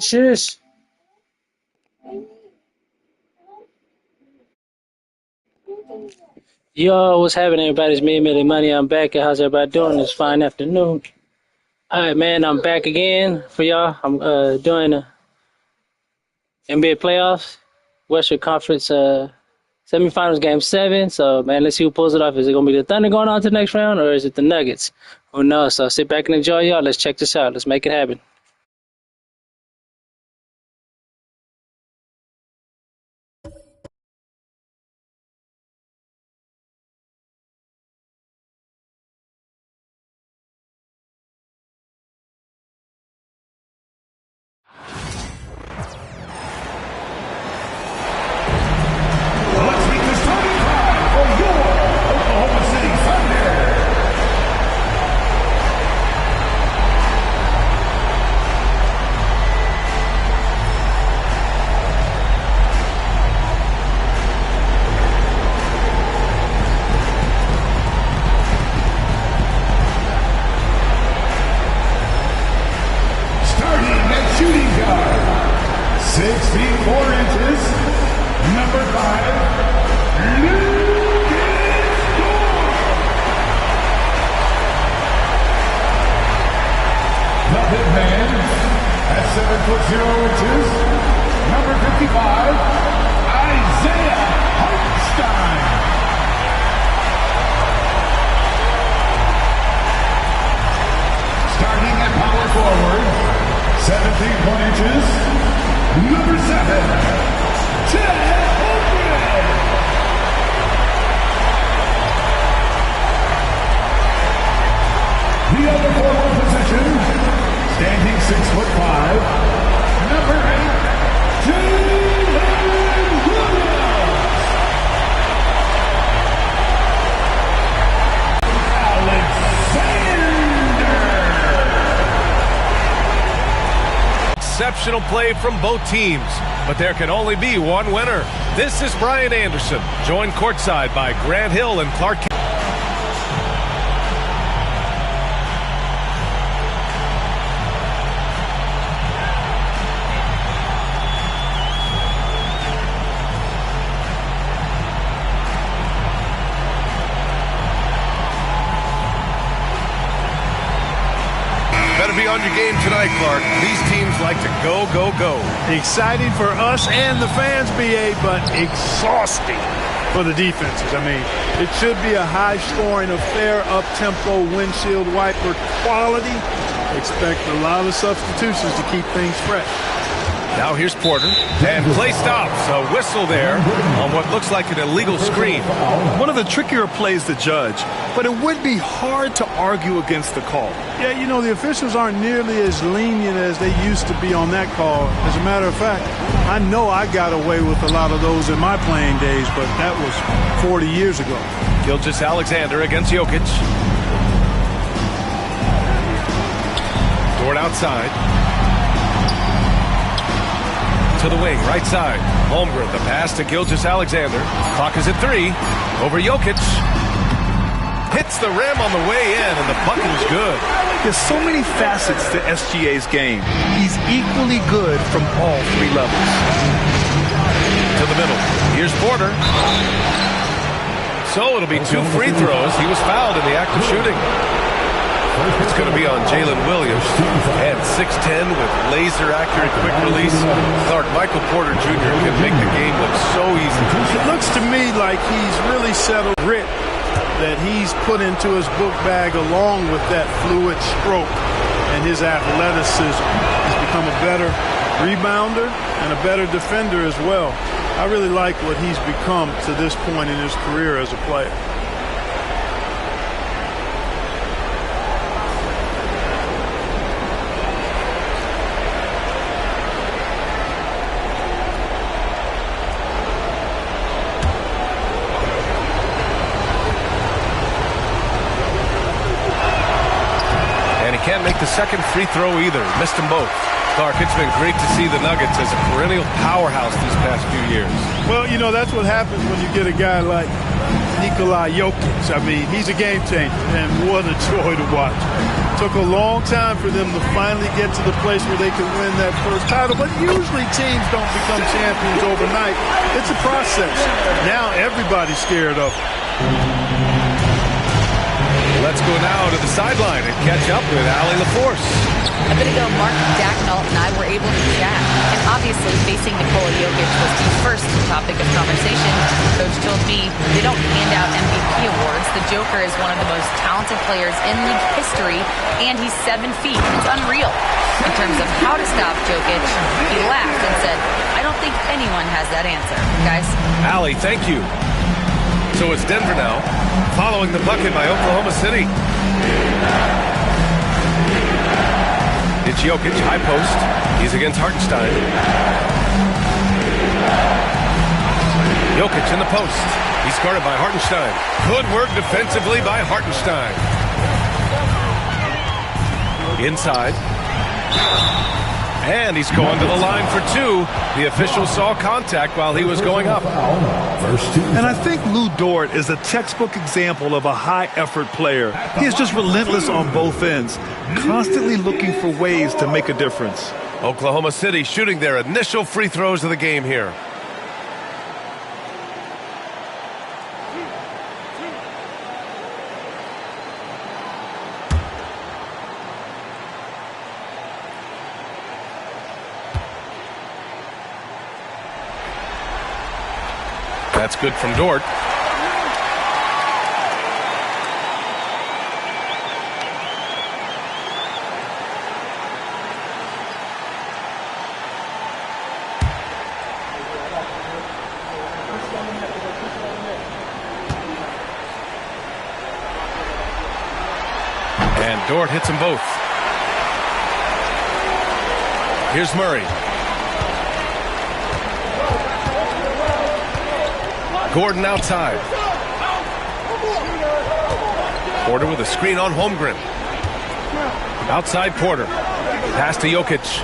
Shush. Yo, what's happening, everybody? It's me, Millie Money. I'm back. How's everybody doing this fine afternoon? All right, man. I'm back again for y'all. I'm doing the NBA playoffs, Western Conference Semifinals, Game 7. So, man, let's see who pulls it off. Is it gonna be the Thunder going on to the next round, or is it the Nuggets? Who knows? So, sit back and enjoy, y'all. Let's check this out. Let's make it happen. Let's meet the starting five for your Oklahoma City Thunder. Starting at shooting guard, 6 feet 4 inches, number 5, the big man at 7 foot 0 inches, number 55, Isaiah Hartenstein. Starting at power forward, 7 feet 1 inches, number 7, Ted Oakland. The other forward position, standing 6'5", number 8, Jalen Williams. Alexander. Exceptional play from both teams, but there can only be one winner. This is Brian Anderson, joined courtside by Grant Hill and Clark. Better be on your game tonight, Clark. These teams like to go, go, go. Exciting for us and the fans, BA, but exhausting for the defenses. I mean, it should be a high-scoring affair, up-tempo, windshield wiper quality. Expect a lot of substitutions to keep things fresh. Now here's Porter, and play stops. A whistle there on what looks like an illegal screen. One of the trickier plays to judge, but it would be hard to argue against the call. Yeah, you know, the officials aren't nearly as lenient as they used to be on that call. As a matter of fact, I know I got away with a lot of those in my playing days, but that was 40 years ago. Gilgeous-Alexander against Jokic. Dort outside. To the wing, right side. Holmgren, the pass to Gilgeous-Alexander. Clock is at 3. Over Jokic. Hits the rim on the way in, and the bucket is good. There's so many facets to SGA's game. He's equally good from all 3 levels. To the middle. Here's Porter. So it'll be 2 free throws. He was fouled in the act of shooting. It's going to be on Jalen Williams. And 6'10 with laser-accurate quick release. Clark, Michael Porter Jr. can make the game look so easy. It looks to me like he's really settled grit that he's put into his book bag along with that fluid stroke and his athleticism. He's become a better rebounder and a better defender as well. I really like what he's become to this point in his career as a player. Can't make the second free throw either. Missed them both. Clark, it's been great to see the Nuggets as a perennial powerhouse these past few years. Well, you know, that's what happens when you get a guy like Nikola Jokic. I mean, he's a game changer, and what a joy to watch. Took a long time for them to finally get to the place where they could win that first title, but usually teams don't become champions overnight. It's a process. Now everybody's scared of it. Let's go now to the sideline and catch up with Allie LaForce. A bit ago, Mark Dacknault and I were able to chat. And obviously, facing Nikola Jokic was the first topic of conversation. Coach told me they don't hand out MVP awards. The Joker is one of the most talented players in league history, and he's 7 feet. It's unreal. In terms of how to stop Jokic, he laughed and said, I don't think anyone has that answer. Guys? Allie, thank you. So it's Denver now, following the bucket by Oklahoma City. It's Jokic, high post. He's against Hartenstein. Jokic in the post. He's guarded by Hartenstein. Good work defensively by Hartenstein. Inside. And he's going to the line for 2. The official saw contact while he was going up. And I think Lou Dort is a textbook example of a high-effort player. He is just relentless on both ends, constantly looking for ways to make a difference. Oklahoma City shooting their initial free throws of the game here. That's good from Dort. And Dort hits them both. Here's Murray. Gordon outside. Porter with a screen on Holmgren. Outside Porter. Pass to Jokic.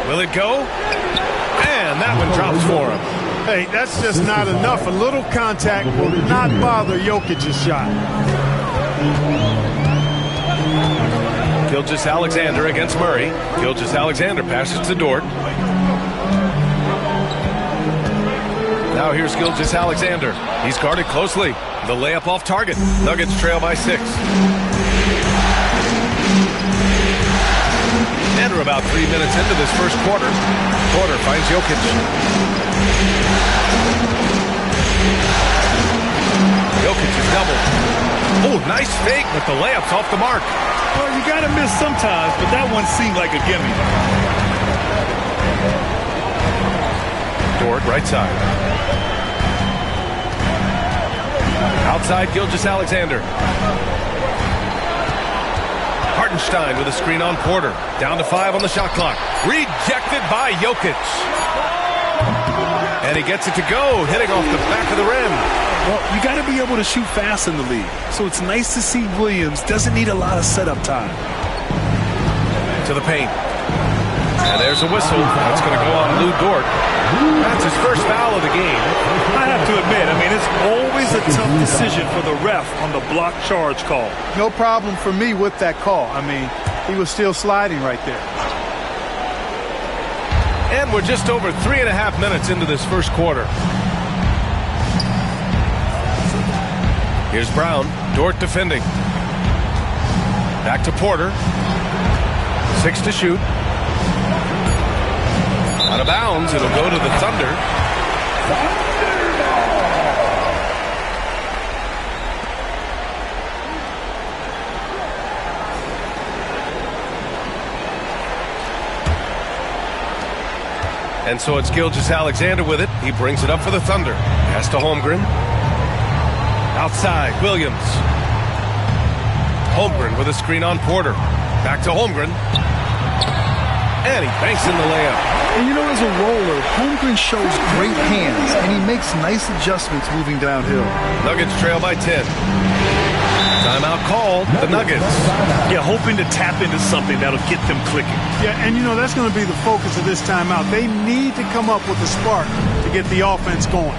Will it go? And that one drops for him. Hey, that's just not enough. A little contact will not bother Jokic's shot. Gilgeous-Alexander against Murray. Gilgeous-Alexander passes to Dort. Now here's Gilgeous-Alexander. He's guarded closely. The layup off target. Nuggets trail by 6. And we're about 3 minutes into this first quarter. Porter finds Jokic. Jokic is doubled. Oh, nice fake, but the layup's off the mark. Well, you got to miss sometimes, but that one seemed like a gimme. Dort, right side. Outside, Gilgeous-Alexander. Hartenstein with a screen on Porter. Down to 5 on the shot clock. Rejected by Jokic. And he gets it to go, hitting off the back of the rim. Well, you got to be able to shoot fast in the league. So it's nice to see Williams doesn't need a lot of setup time. To the paint. And there's a whistle. That's going to go on Lou Dort. That's his first foul of the game. I have to admit, it's always a tough decision for the ref on the block charge call. No problem for me with that call. He was still sliding right there. And we're just over 3.5 minutes into this first quarter. Here's Brown. Dort defending. Back to Porter. 6 to shoot. Out of bounds. It'll go to the Thunder. And so it's Gilgeous-Alexander with it. He brings it up for the Thunder. Pass to Holmgren. Outside, Williams. Holmgren with a screen on Porter. Back to Holmgren. And he banks in the layup. And as a roller, Holmgren shows great hands, and he makes nice adjustments moving downhill. Nuggets trail by 10. Timeout called, the Nuggets. Yeah, hoping to tap into something that'll get them clicking. Yeah, and that's going to be the focus of this timeout. They need to come up with a spark to get the offense going.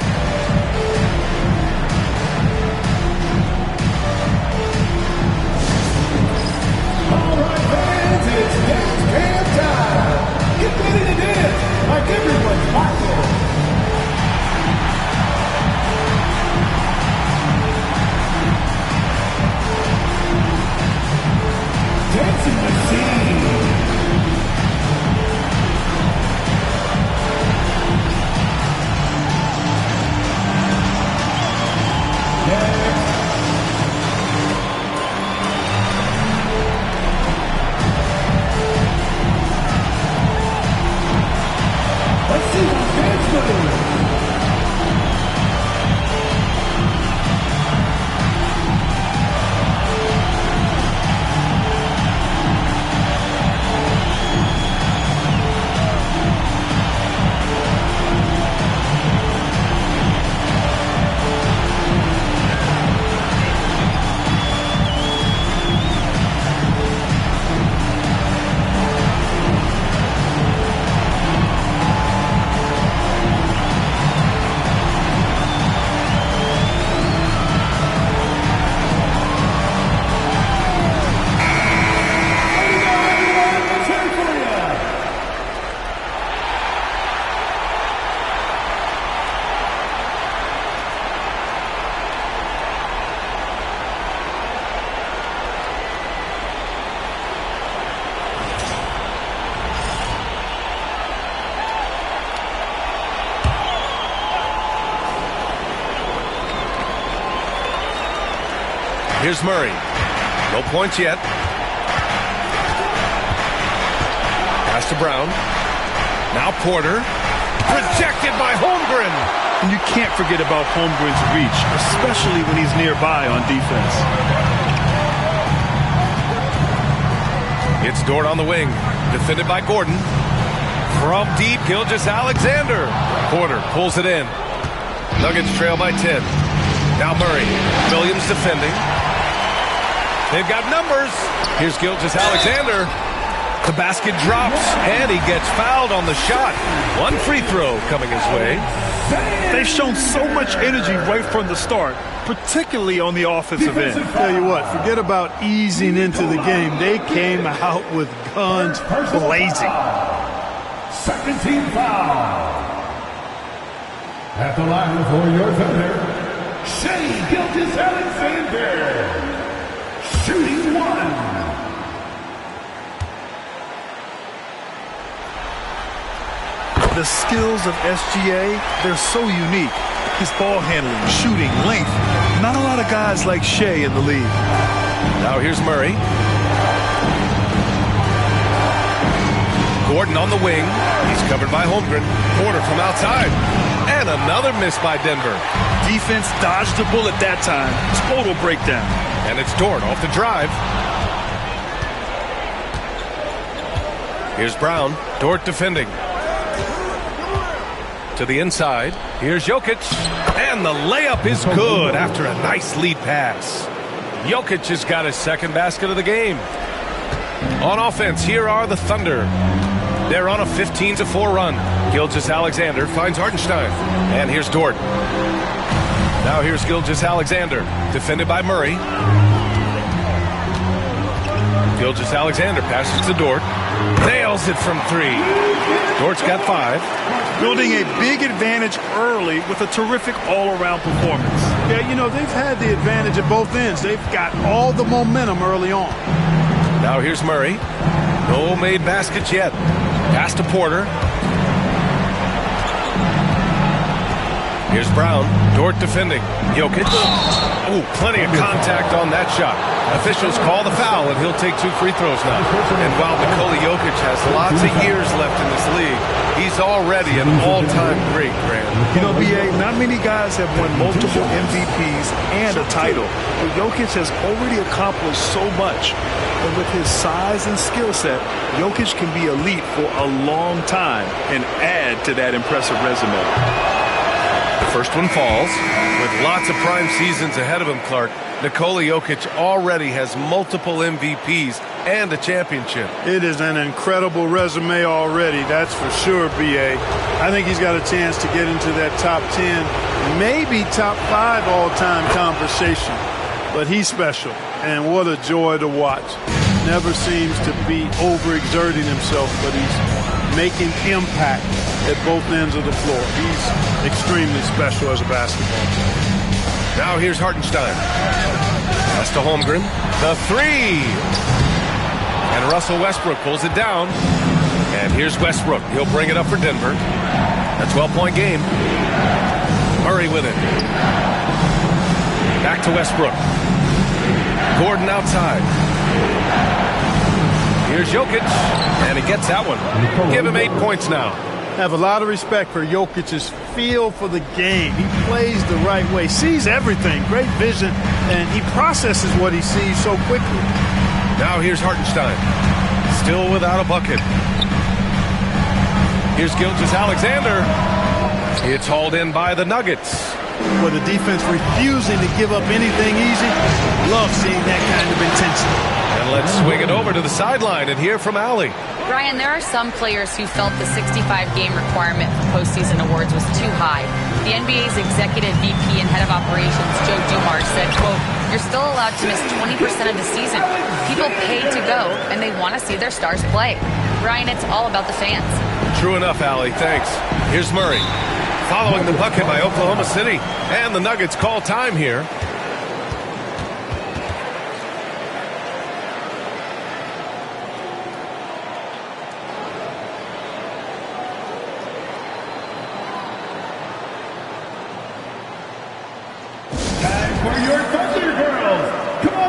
Here's Murray. No points yet. Pass to Brown. Now Porter. Rejected by Holmgren. And you can't forget about Holmgren's reach, especially when he's nearby on defense. It's Dort on the wing. Defended by Gordon. From deep, Gilgeous-Alexander. Porter pulls it in. Nuggets trail by 10. Now Murray. Williams defending. They've got numbers. Here's Gilgeous-Alexander. The basket drops, and he gets fouled on the shot. One free throw coming his way. They've shown so much energy right from the start, particularly on the offensive end. Tell you what, forget about easing into the game. They came out with guns blazing. Second team foul. At the line for your Thunder, Shai Gilgeous-Alexander. Shooting one. The skills of SGA, they're so unique. His ball handling, shooting, length. Not a lot of guys like Shai in the league. Now here's Murray. Gordon on the wing. He's covered by Holmgren. Porter from outside. And another miss by Denver. Defense dodged the bullet that time. Total breakdown. And it's Dort off the drive. Here's Brown. Dort defending. To the inside. Here's Jokic. And the layup is good after a nice lead pass. Jokic has got his second basket of the game. On offense, here are the Thunder. They're on a 15-4 run. Gilgeous-Alexander finds Hartenstein. And here's Dort. Now here's Gilgeous-Alexander. Defended by Murray. Gilgeous-Alexander passes to Dort. Nails it from three. Dort's got 5. Building a big advantage early with a terrific all-around performance. Yeah, you know, they've had the advantage at both ends. They've got all the momentum early on. Now here's Murray. No made baskets yet. Pass to Porter. Here's Brown. Dort defending. Jokic. Ooh, plenty of contact on that shot. Officials call the foul, and he'll take 2 free throws now. And while Nikola Jokic has lots of years left in this league, he's already an all-time great, Grant. You know, B.A., not many guys have won multiple MVPs and a title. But Jokic has already accomplished so much. And with his size and skill set, Jokic can be elite for a long time and add to that impressive resume. The first one falls. With lots of prime seasons ahead of him, Clark, Nikola Jokic already has multiple MVPs and a championship. It is an incredible resume already, that's for sure, B.A. I think he's got a chance to get into that top 10, maybe top 5 all-time conversation. But he's special, and what a joy to watch. Never seems to be overexerting himself, but he's making impact at both ends of the floor. He's extremely special as a basketball player. Now here's Hartenstein. Pass to Holmgren. The 3. And Russell Westbrook pulls it down. And here's Westbrook. He'll bring it up for Denver. A 12-point game. Murray with it. Back to Westbrook. Gordon outside. Here's Jokic. And he gets that one. Give him 8 points now. Have a lot of respect for Jokic's feel for the game. He plays the right way, sees everything, great vision, and he processes what he sees so quickly. Now here's Hartenstein, still without a bucket. Here's Gilgeous-Alexander. It's hauled in by the Nuggets. With the defense refusing to give up anything easy, love seeing that kind of intensity. And let's swing it over to the sideline and hear from Allie. Brian, there are some players who felt the 65-game requirement for postseason awards was too high. The NBA's executive VP and head of operations, Joe Dumars, said, quote, "You're still allowed to miss 20% of the season. People paid to go, and they want to see their stars play." Brian, it's all about the fans. True enough, Allie. Thanks. Here's Murray. Following the bucket by Oklahoma City. And the Nuggets call time here. For your Thunder girls, come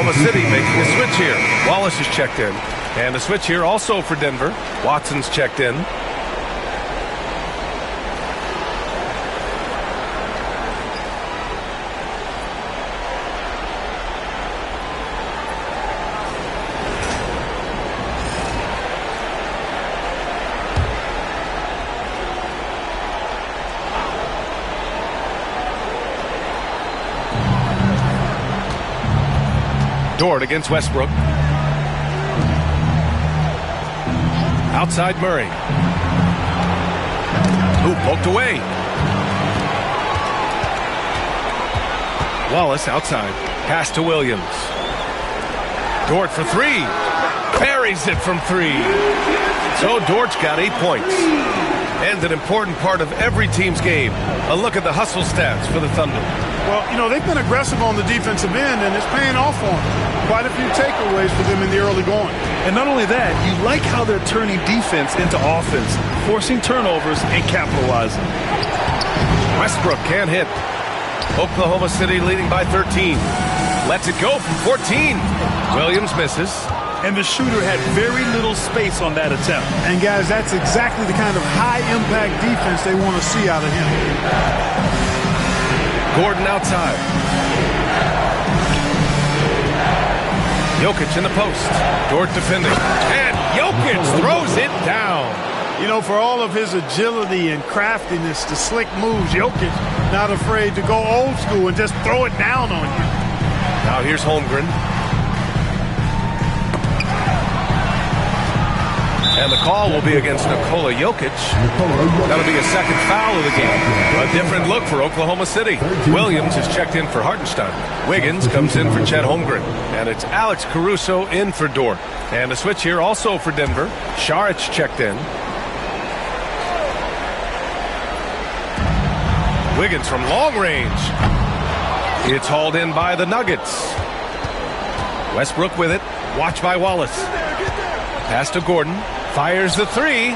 Oklahoma City making a switch here. Wallace is checked in. And a switch here also for Denver. Watson's checked in. Dort against Westbrook. Outside Murray. Who poked away. Wallace outside. Pass to Williams. Dort for three. Buries it from three. So Dort's got 8 points. And an important part of every team's game. A look at the hustle stats for the Thunder. Well, you know, they've been aggressive on the defensive end, and it's paying off for them. Quite a few takeaways for them in the early going. And not only that, you like how they're turning defense into offense, forcing turnovers and capitalizing. Westbrook can't hit. Oklahoma City leading by 13. Lets it go from 14. Williams misses. And the shooter had very little space on that attempt. And, guys, that's exactly the kind of high-impact defense they want to see out of him. Gordon outside. Jokic in the post. Dort defending. And Jokic throws it down. You know, for all of his agility and craftiness, the slick moves, Jokic not afraid to go old school and just throw it down on you. Now here's Holmgren. And the call will be against Nikola Jokic. That'll be a second foul of the game. A different look for Oklahoma City. Williams is checked in for Hartenstein. Wiggins comes in for Chet Holmgren. And it's Alex Caruso in for Dort. And a switch here also for Denver. Saric checked in. Wiggins from long range. It's hauled in by the Nuggets. Westbrook with it. Watched by Wallace. Pass to Gordon. Fires the three.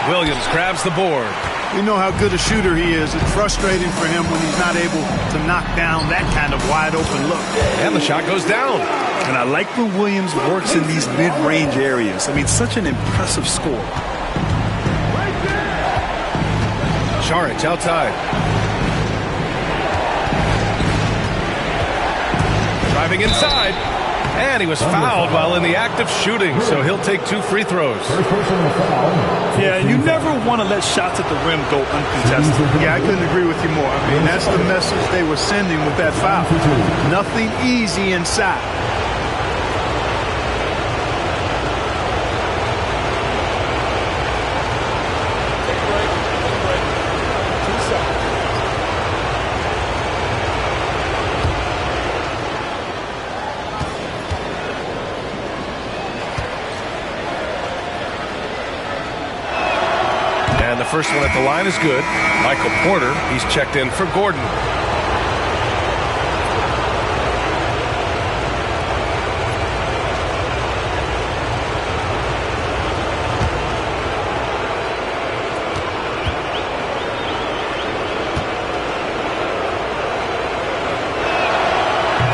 Williams grabs the board. We know how good a shooter he is. It's frustrating for him when he's not able to knock down that kind of wide open look. And the shot goes down. And I like when Williams works in these mid-range areas. I mean, such an impressive score. Saric outside. Driving inside. And he was fouled while in the act of shooting, so he'll take 2 free throws. Yeah, you never want to let shots at the rim go uncontested. Yeah, I couldn't agree with you more. I mean, that's the message they were sending with that foul. Nothing easy inside. First one at the line is good. Michael Porter, he's checked in for Gordon.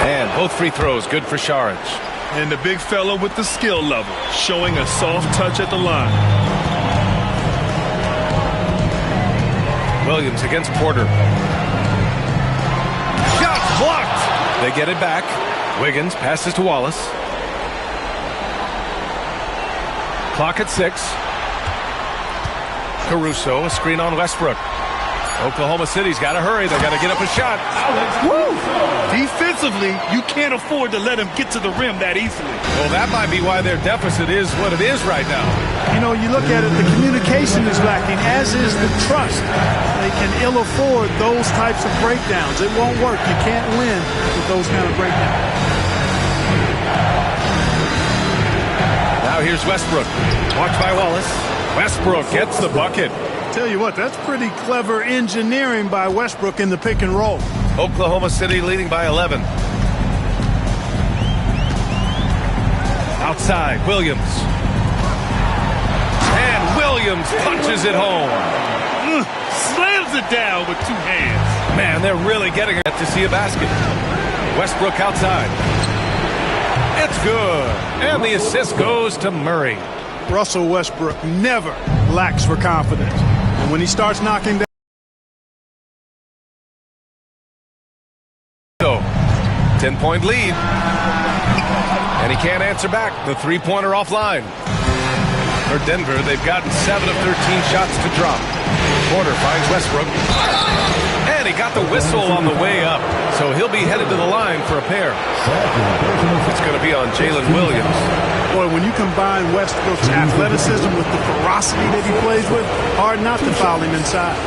And both free throws good for Saric. And the big fella with the skill level, showing a soft touch at the line. Williams against Porter. Shots blocked. They get it back. Wiggins passes to Wallace. Clock at 6. Caruso, a screen on Westbrook. Oklahoma City's got to hurry. They got to get up a shot. Woo! Defensively, you can't afford to let him get to the rim that easily. Well, that might be why their deficit is what it is right now. You know, you look at it, the communication is lacking, as is the trust. They can ill afford those types of breakdowns. It won't work. You can't win with those kind of breakdowns. Now here's Westbrook. Watched by Wallace. Westbrook gets the bucket. Tell you what, that's pretty clever engineering by Westbrook in the pick and roll. Oklahoma City leading by 11. Outside, Williams. And Williams punches it home. Slams it down with 2 hands. Man, they're really getting it to see a basket. Westbrook outside. It's good. And the assist goes to Murray. Russell Westbrook never lacks for confidence. And when he starts knocking down. 10-point lead. And he can't answer back. The three-pointer offline. For Denver, they've gotten 7 of 13 shots to drop. Porter finds Westbrook. And he got the whistle on the way up. So he'll be headed to the line for a pair. It's going to be on Jalen Williams. Boy, when you combine Westbrook's athleticism with the ferocity that he plays with, hard not to foul him inside.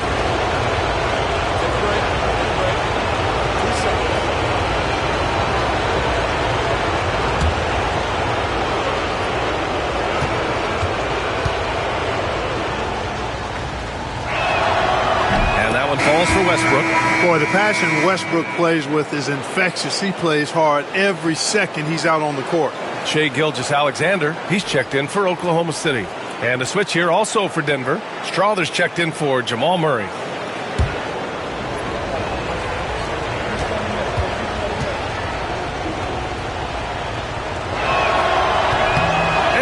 Falls for Westbrook. Boy, the passion Westbrook plays with is infectious. He plays hard every second he's out on the court. Shai Gilgeous-Alexander, he's checked in for Oklahoma City. And a switch here also for Denver. Strawther's checked in for Jamal Murray.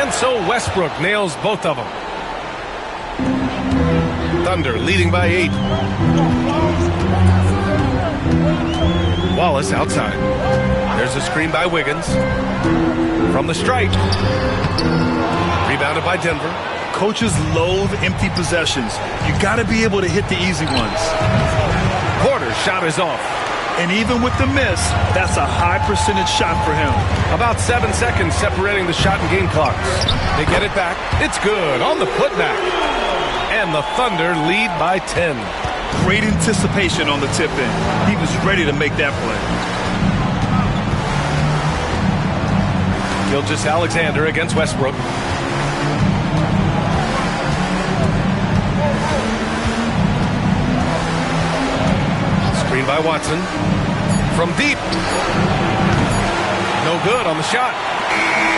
And so Westbrook nails both of them. Thunder leading by 8. Wallace outside. There's a screen by Wiggins. From the stripe. Rebounded by Denver. Coaches loathe empty possessions. You got to be able to hit the easy ones. Porter's shot is off. And even with the miss, that's a high percentage shot for him. About 7 seconds separating the shot and game clocks. They get it back. It's good on the putback. And the Thunder lead by 10. Great anticipation on the tip-in. He was ready to make that play. Gilgeous-Alexander against Westbrook. Screen by Watson. From deep. No good on the shot.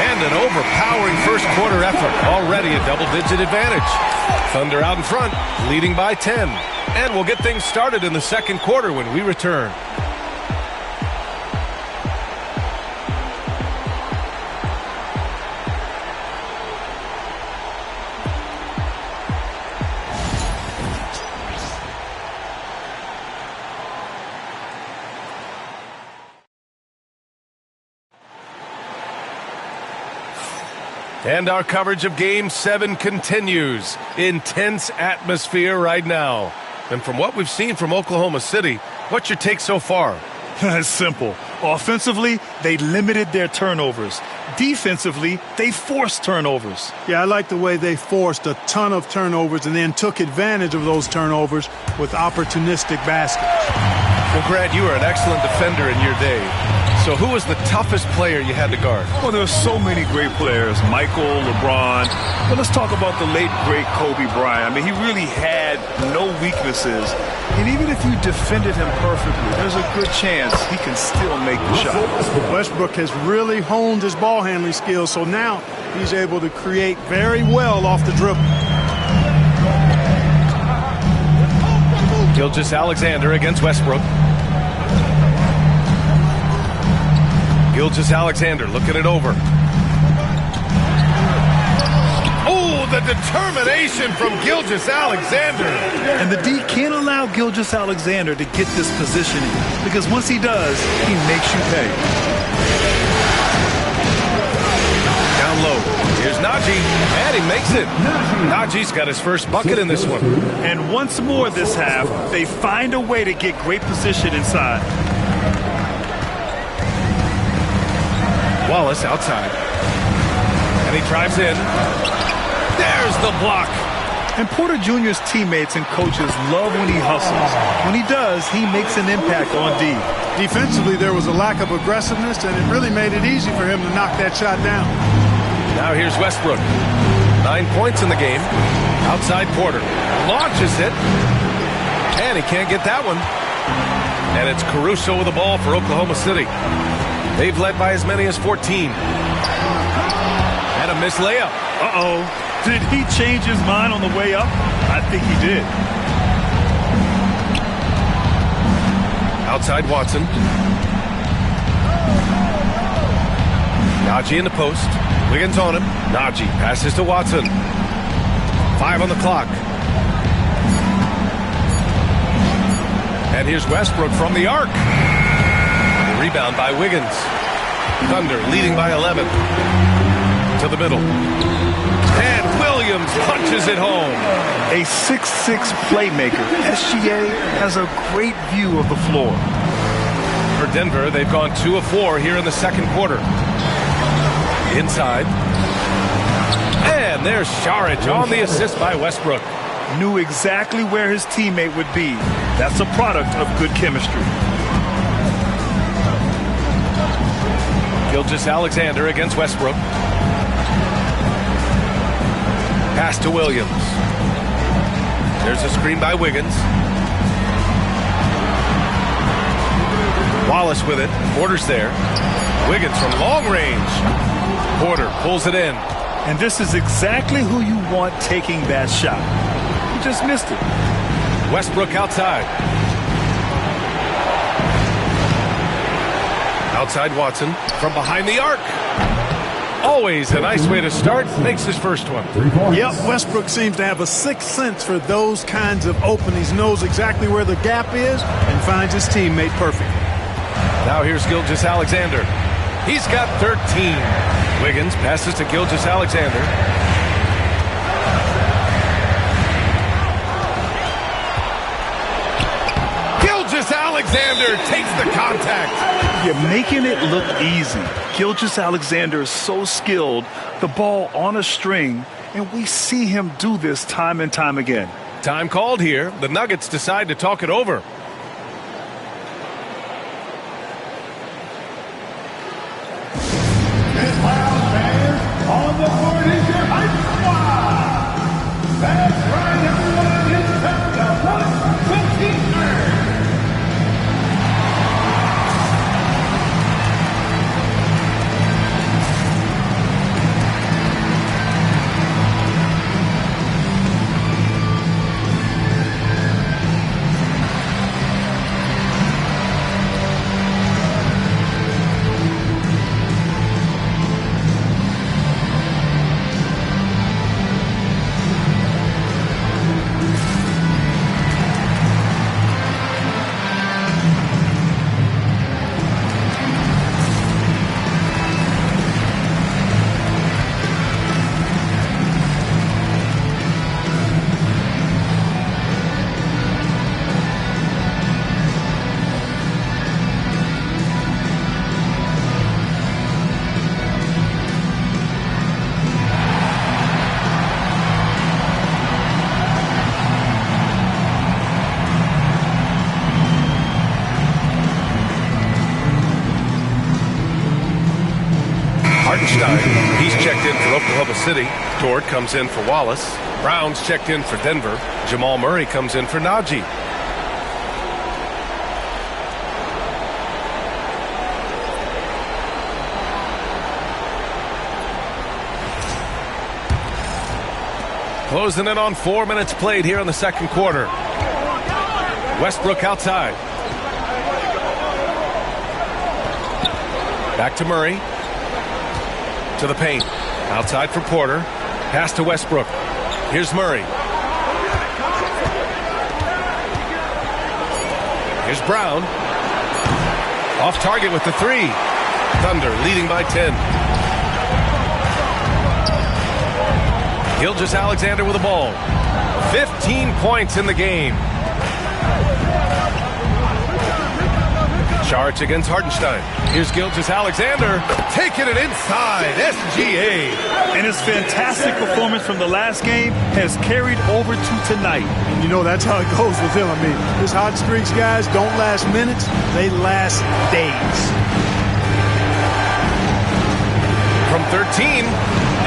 And an overpowering first quarter effort. Already a double-digit advantage. Thunder out in front, leading by 10. And we'll get things started in the second quarter when we return. And our coverage of Game 7 continues. Intense atmosphere right now. And from what we've seen from Oklahoma City, what's your take so far? It's simple. Offensively, they limited their turnovers. Defensively, they forced turnovers. Yeah, I like the way they forced a ton of turnovers and then took advantage of those turnovers with opportunistic baskets. Well, Grant, you were an excellent defender in your day. So who was the toughest player you had to guard? Well, there's so many great players. Michael, LeBron. But let's talk about the late, great Kobe Bryant. I mean, he really had no weaknesses. And even if you defended him perfectly, there's a good chance he can still make the shot. Westbrook has really honed his ball handling skills, so now he's able to create very well off the dribble. Gilgeous-Alexander against Westbrook. Gilgeous-Alexander looking it over. Oh, the determination from Gilgeous-Alexander. And the D can't allow Gilgeous-Alexander to get this positioning, because once he does, he makes you pay. Down low. Here's Najee, and he makes it. Najee's got his first bucket in this one. And once more this half, they find a way to get great position inside. Wallace outside. And he drives in. There's the block. And Porter Jr.'s teammates and coaches love when he hustles. When he does, he makes an impact on D. Defensively, there was a lack of aggressiveness, and it really made it easy for him to knock that shot down. Now here's Westbrook. 9 points in the game. Outside Porter. Launches it. And he can't get that one. And it's Caruso with the ball for Oklahoma City. They've led by as many as 14. And a missed layup. Uh-oh. Did he change his mind on the way up? I think he did. Outside Watson. Najee in the post. Wiggins on him. Najee passes to Watson. 5 on the clock. And here's Westbrook from the arc. The rebound by Wiggins. Thunder leading by 11. To the middle. And Williams punches it home. A 6'6" playmaker. SGA has a great view of the floor. For Denver, they've gone 2 of 4 here in the second quarter. Inside. And there's Saric on the assist by Westbrook. Knew exactly where his teammate would be. That's a product of good chemistry. Gilgeous-Alexander against Westbrook. Pass to Williams. There's a screen by Wiggins. Wallace with it. Porter's there. Wiggins from long range. Porter pulls it in. And this is exactly who you want taking that shot. You just missed it. Westbrook outside. Outside Watson from behind the arc. Always a nice way to start. Makes his first one. Yep, Westbrook seems to have a sixth sense for those kinds of openings. Knows exactly where the gap is and finds his teammate perfect. Now here's Gilgeous-Alexander. He's got 13. Wiggins passes to Gilgeous-Alexander. Gilgeous-Alexander takes the contact. You're making it look easy. Gilgeous-Alexander is so skilled. The ball on a string, and we see him do this time and time again. Time called here. The Nuggets decide to talk it over. On the board is your hype squad. That's right, everyone. It's time to watch the teacher. He's checked in for Oklahoma City. Dort comes in for Wallace. Brown's checked in for Denver. Jamal Murray comes in for Najee. Closing in on 4 minutes played here in the second quarter. Westbrook outside. Back to Murray. To the paint. Outside for Porter. Pass to Westbrook. Here's Murray. Here's Brown. Off target with the 3. Thunder leading by 10. Gilgeous-Alexander with the ball. 15 points in the game. Charge against Hartenstein. Here's Gilgeous-Alexander taking it inside. SGA. And his fantastic performance from the last game has carried over to tonight. You know, that's how it goes with him. I mean, his hot streaks, guys, don't last minutes. They last days. From 13,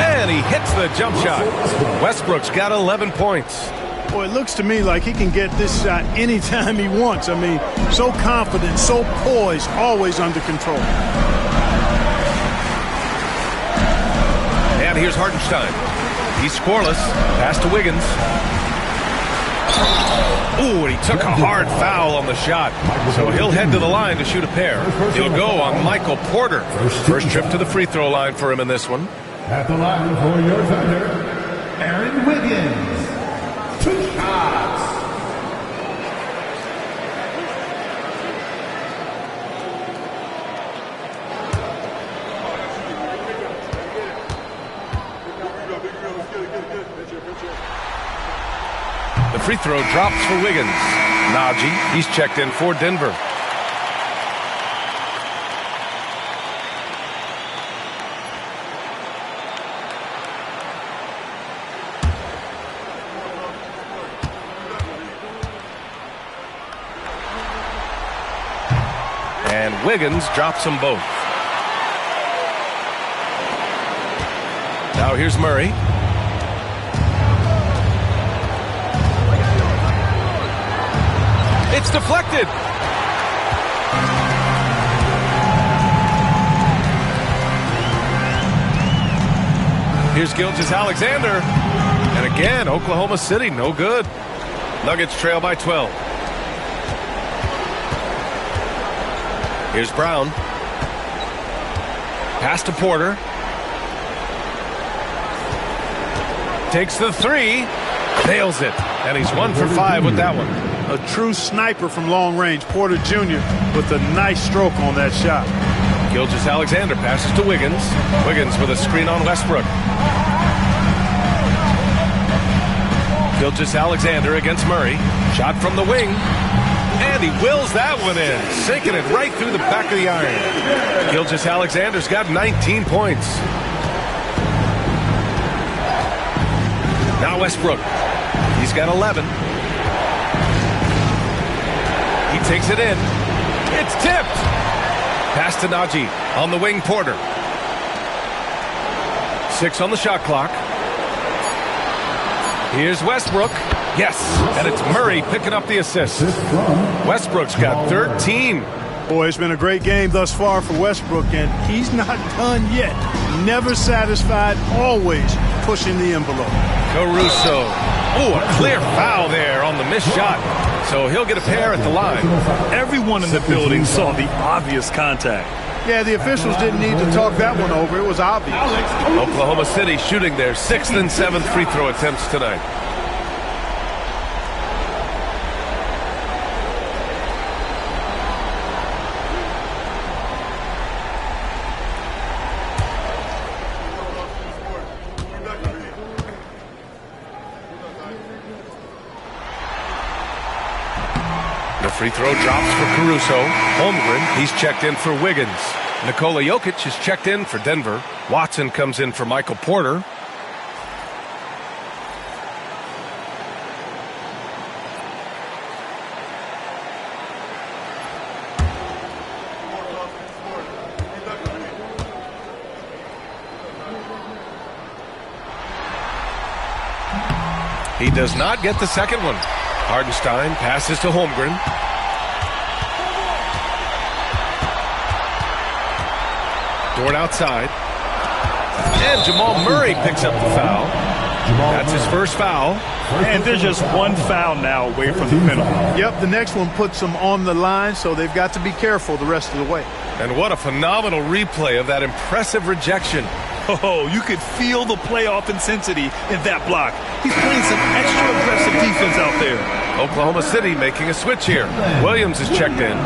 and he hits the jump shot. Westbrook's got 11 points. Boy, it looks to me like he can get this shot anytime he wants. I mean, so confident, so poised, always under control. And here's Hartenstein. He's scoreless. Pass to Wiggins. Ooh, and he took a hard foul on the shot. So he'll head to the line to shoot a pair. He'll go on Michael Porter. First trip to the free throw line for him in this one. At the line for your thunder, Aaron Wiggins. 2 shots. The free throw drops for Wiggins. Najee, he's checked in for Denver. And Wiggins drops them both. Now here's Murray. It's deflected. Here's Gilgeous-Alexander. And again, Oklahoma City, no good. Nuggets trail by 12. Here's Brown. Pass to Porter. Takes the three. Nails it. And he's 1 for 5 with that one. A true sniper from long range. Porter Jr. with a nice stroke on that shot. Gilgeous-Alexander passes to Wiggins. Wiggins with a screen on Westbrook. Gilgeous-Alexander against Murray. Shot from the wing. And he wills that one in. Sinking it right through the back of the iron. Gilgeous-Alexander's got 19 points. Now Westbrook. He's got 11. He takes it in. It's tipped. Pass to Najee. On the wing, Porter. 6 on the shot clock. Here's Westbrook. Yes, and it's Murray picking up the assist. Westbrook's got 13. Boy, it's been a great game thus far for Westbrook, and he's not done yet. Never satisfied, always pushing the envelope. Caruso. Oh, a clear foul there on the missed shot. So he'll get a pair at the line. Everyone in the building saw the obvious contact. Yeah, the officials didn't need to talk that one over. It was obvious. Oklahoma City shooting their 6th and 7th free throw attempts tonight. Free throw drops for Caruso. Holmgren, he's checked in for Wiggins. Nikola Jokic is checked in for Denver. Watson comes in for Michael Porter. He does not get the second one. Hardenstein passes to Holmgren. Dort outside. And Jamal Murray picks up the foul. That's his first foul. And there's just one foul now away from the penalty. Yep, the next one puts them on the line, so they've got to be careful the rest of the way. And what a phenomenal replay of that impressive rejection. Oh, you could feel the playoff intensity in that block. He's playing some extra aggressive defense out there. Oklahoma City making a switch here. Williams is checked in.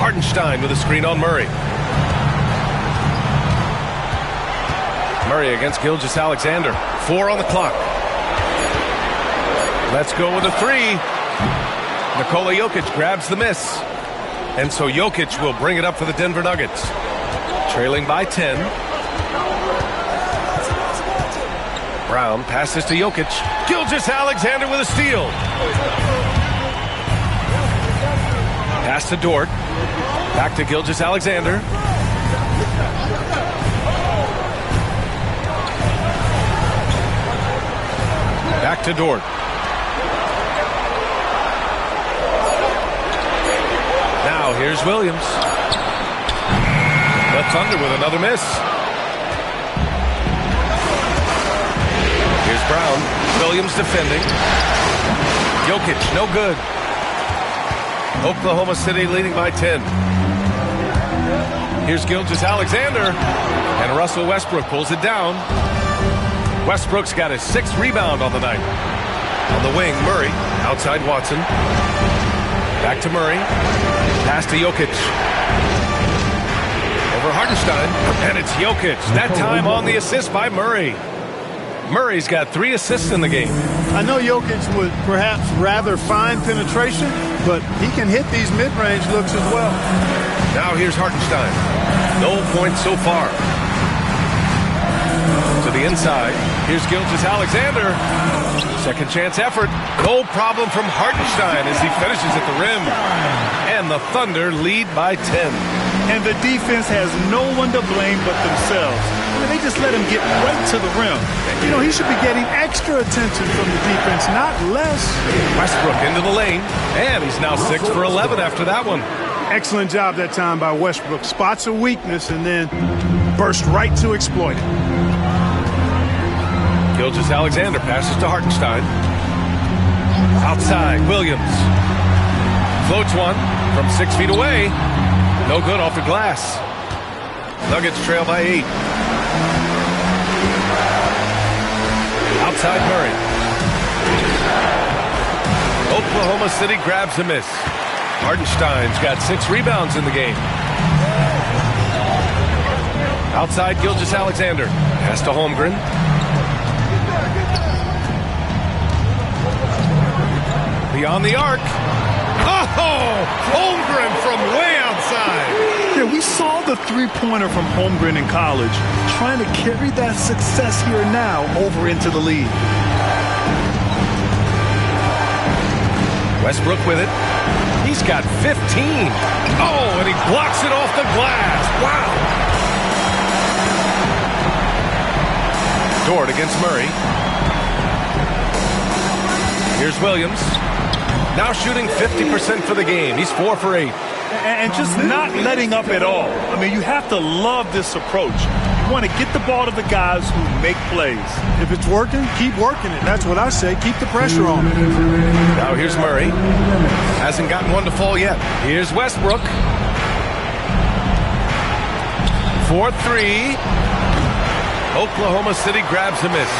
Hardenstein with a screen on Murray. Murray against Gilgeous-Alexander. 4 on the clock. Let's go with a 3. Nikola Jokic grabs the miss. And so Jokic will bring it up for the Denver Nuggets. Trailing by 10. Brown passes to Jokic. Gilgeous-Alexander with a steal. Pass to Dort. Back to Gilgeous-Alexander. Back to Dort. Now Here's Williams. The Thunder with another miss. Here's Brown. Williams defending. Jokic, no good. Oklahoma City leading by 10. Here's Gilgeous-Alexander. And Russell Westbrook pulls it down. Westbrook's got his 6th rebound on the night. On the wing, Murray. Outside Watson. Back to Murray. Pass to Jokic. Over Hartenstein. And it's Jokic. That time on the assist by Murray. Murray's got 3 assists in the game. I know Jokic would perhaps rather find penetration, but he can hit these mid-range looks as well. Now here's Hartenstein. No points so far. To the inside. Here's Gilgeous-Alexander. Second chance effort. No problem from Hartenstein as he finishes at the rim. And the Thunder lead by 10. And the defense has no one to blame but themselves. I mean, they just let him get right to the rim. You know, he should be getting extra attention from the defense, not less. Westbrook into the lane. And he's now 6 for 11 after that one. Excellent job that time by Westbrook. Spots a weakness and then burst right to exploit it. Gilgeous-Alexander passes to Hartenstein. Outside, Williams. Floats one from 6 feet away. No good off the glass. Nuggets trail by 8. Outside Murray. Oklahoma City grabs a miss. Hartenstein's got 6 rebounds in the game. Outside Gilgeous-Alexander. Pass to Holmgren. Beyond the arc. Oh! Holmgren from way outside. Yeah, we saw the three-pointer from Holmgren in college, trying to carry that success here now over into the league. Westbrook with it. He's got 15. Oh, and he blocks it off the glass. Wow. Dort against Murray. Here's Williams. Now shooting 50% for the game. He's 4 for 8. And just not letting up at all. I mean, you have to love this approach. You want to get the ball to the guys who make plays. If it's working, keep working it. That's what I say. Keep the pressure on. Now here's Murray. Hasn't gotten one to fall yet. Here's Westbrook. 4-3. Oklahoma City grabs a miss.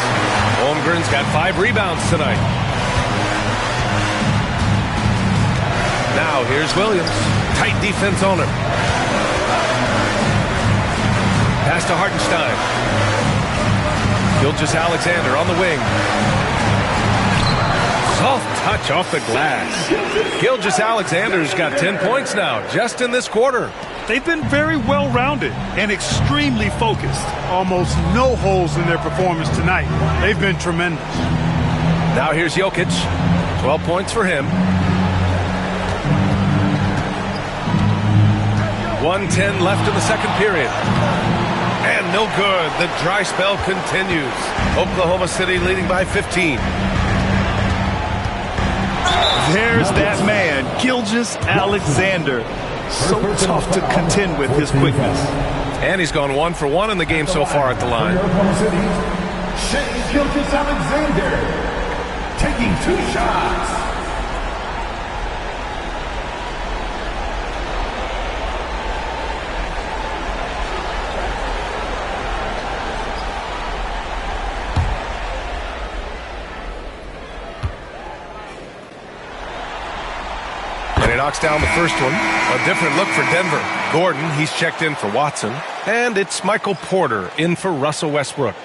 Holmgren's got 5 rebounds tonight. Now here's Williams. Tight defense on him. Pass to Hartenstein. Gilgeous-Alexander on the wing. Soft touch off the glass. Gilgeous-Alexander's got 10 points now, just in this quarter. They've been very well-rounded and extremely focused. Almost no holes in their performance tonight. They've been tremendous. Now here's Jokic. 12 points for him. 1:10 left in the second period. And no good. The dry spell continues. Oklahoma City leading by 15. There's that man, Gilgeous-Alexander. So tough to contend with his quickness. And he's gone 1 for 1 in the game so far at the line. Gilgeous-Alexander taking 2 shots. Knocks down the first one. A different look for Denver. Gordon, he's checked in for Watson. And it's Michael Porter in for Russell Westbrook.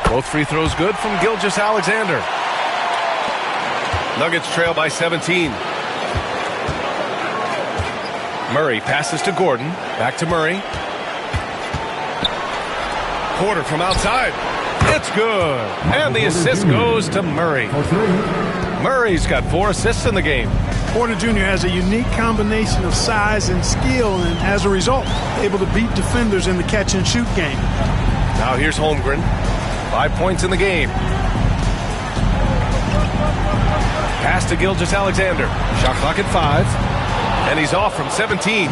Both free throws good from Gilgeous-Alexander. Nuggets trail by 17. Murray passes to Gordon. Back to Murray. Porter from outside. It's good. And the assist goes to Murray. Murray's got 4 assists in the game. Porter Jr. has a unique combination of size and skill, and as a result, able to beat defenders in the catch-and-shoot game. Now here's Holmgren. 5 points in the game. Pass to Gilgeous-Alexander. Shot clock at 5. And he's off from 17.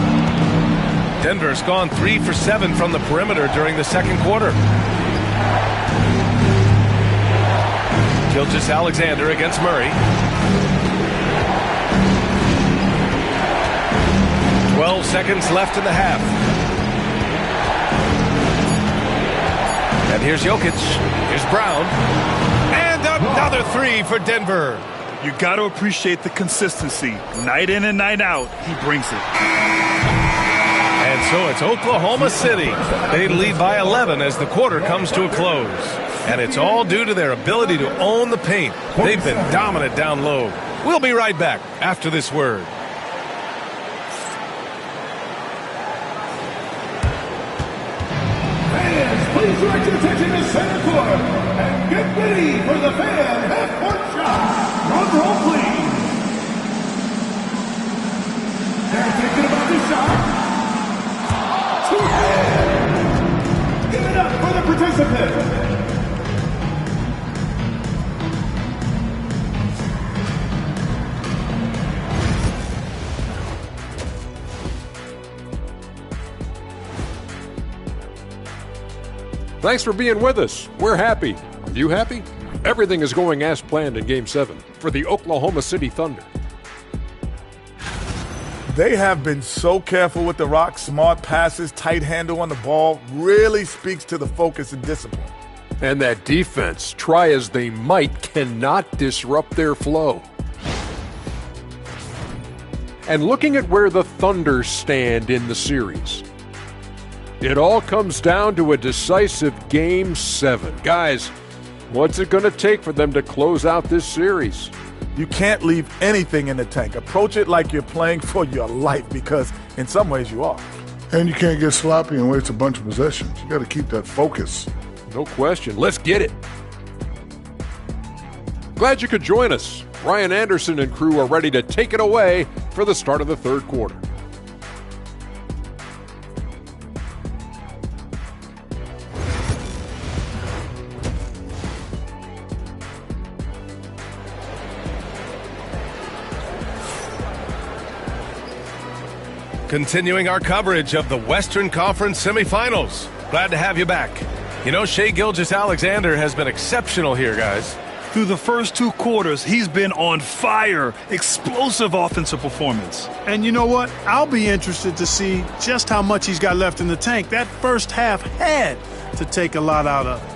Denver's gone 3 for 7 from the perimeter during the second quarter. Gilgeous-Alexander against Murray. 12 seconds left in the half. And here's Jokic. Here's Brown. And another 3 for Denver. You got to appreciate the consistency. Night in and night out, he brings it. And so it's Oklahoma City. They lead by 11 as the quarter comes to a close. And it's all due to their ability to own the paint. They've been dominant down low. We'll be right back after this word. Please direct your attention to center court and get ready for the fan half-court shot. Drum roll, please. They're thinking about the shot. Two-hand. Give it up for the participant. Thanks for being with us. We're happy. Are you happy? Everything is going as planned in Game 7 for the Oklahoma City Thunder. They have been so careful with the rock. Smart passes, tight handle on the ball, really speaks to the focus and discipline. And that defense, try as they might, cannot disrupt their flow. And looking at where the Thunder stand in the series, it all comes down to a decisive Game 7. Guys, what's it going to take for them to close out this series? You can't leave anything in the tank. Approach it like you're playing for your life, because in some ways you are. And you can't get sloppy and waste a bunch of possessions. You got to keep that focus. No question. Let's get it. Glad you could join us. Ryan Anderson and crew are ready to take it away for the start of the third quarter. Continuing our coverage of the Western Conference Semifinals. Glad to have you back. You know, Shai Gilgeous-Alexander has been exceptional here, guys. Through the first 2 quarters, he's been on fire. Explosive offensive performance. And you know what? I'll be interested to see just how much he's got left in the tank. That first half had to take a lot out of it.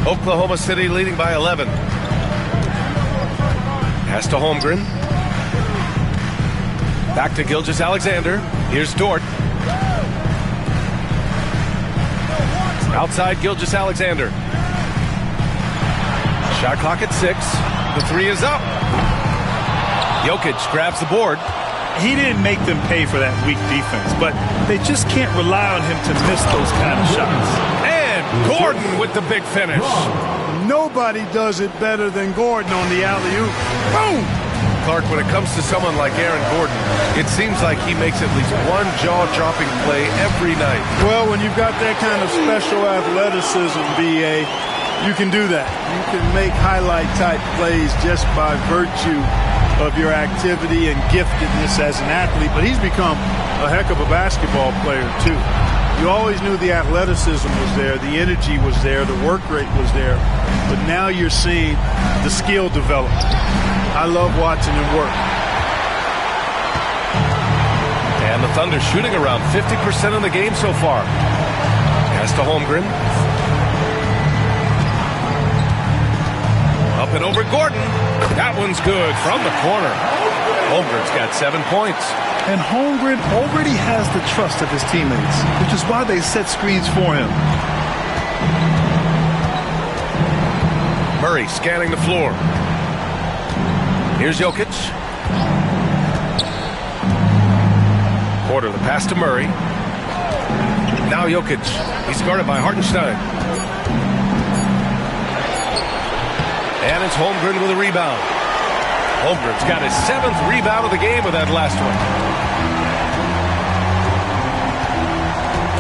Oklahoma City leading by 11. Pass to Holmgren. Back to Gilgeous-Alexander. Here's Dort. Outside Gilgeous-Alexander. Shot clock at 6. The 3 is up. Jokic grabs the board. He didn't make them pay for that weak defense, but they just can't rely on him to miss those kind of shots. And Gordon with the big finish. Nobody does it better than Gordon on the alley-oop. Boom! Clark, when it comes to someone like Aaron Gordon, it seems like he makes at least one jaw-dropping play every night. Well, when you've got that kind of special athleticism, B.A., you can do that. You can make highlight-type plays just by virtue of your activity and giftedness as an athlete, but he's become a heck of a basketball player, too. You always knew the athleticism was there, the energy was there, the work rate was there, but now you're seeing the skill develop. I love watching him work. And the Thunder shooting around 50% in the game so far. Pass to Holmgren. Up and over Gordon. That one's good from the corner. Holmgren's got 7 points. And Holmgren already has the trust of his teammates, which is why they set screens for him. Murray scanning the floor. Here's Jokic. Porter the pass to Murray. Now Jokic. He's guarded by Hartenstein. And it's Holmgren with a rebound. Holmgren's got his 7th rebound of the game with that last one.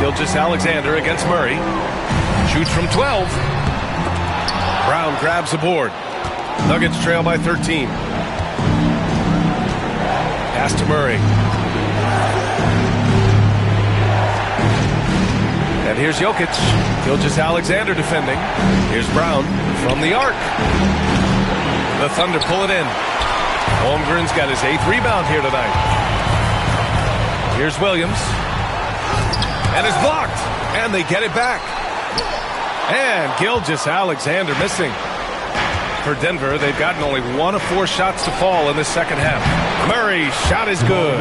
Gilgeous-Alexander against Murray. Shoots from 12. Brown grabs the board. Nuggets trail by 13. Pass to Murray. And here's Jokic. Gilgeous-Alexander defending. Here's Brown from the arc. The Thunder pull it in. Holmgren's got his 8th rebound here tonight. Here's Williams. And it's blocked. And they get it back. And Gilgeous-Alexander missing. For Denver, they've gotten only 1 of 4 shots to fall in the second half. Murray, shot is good.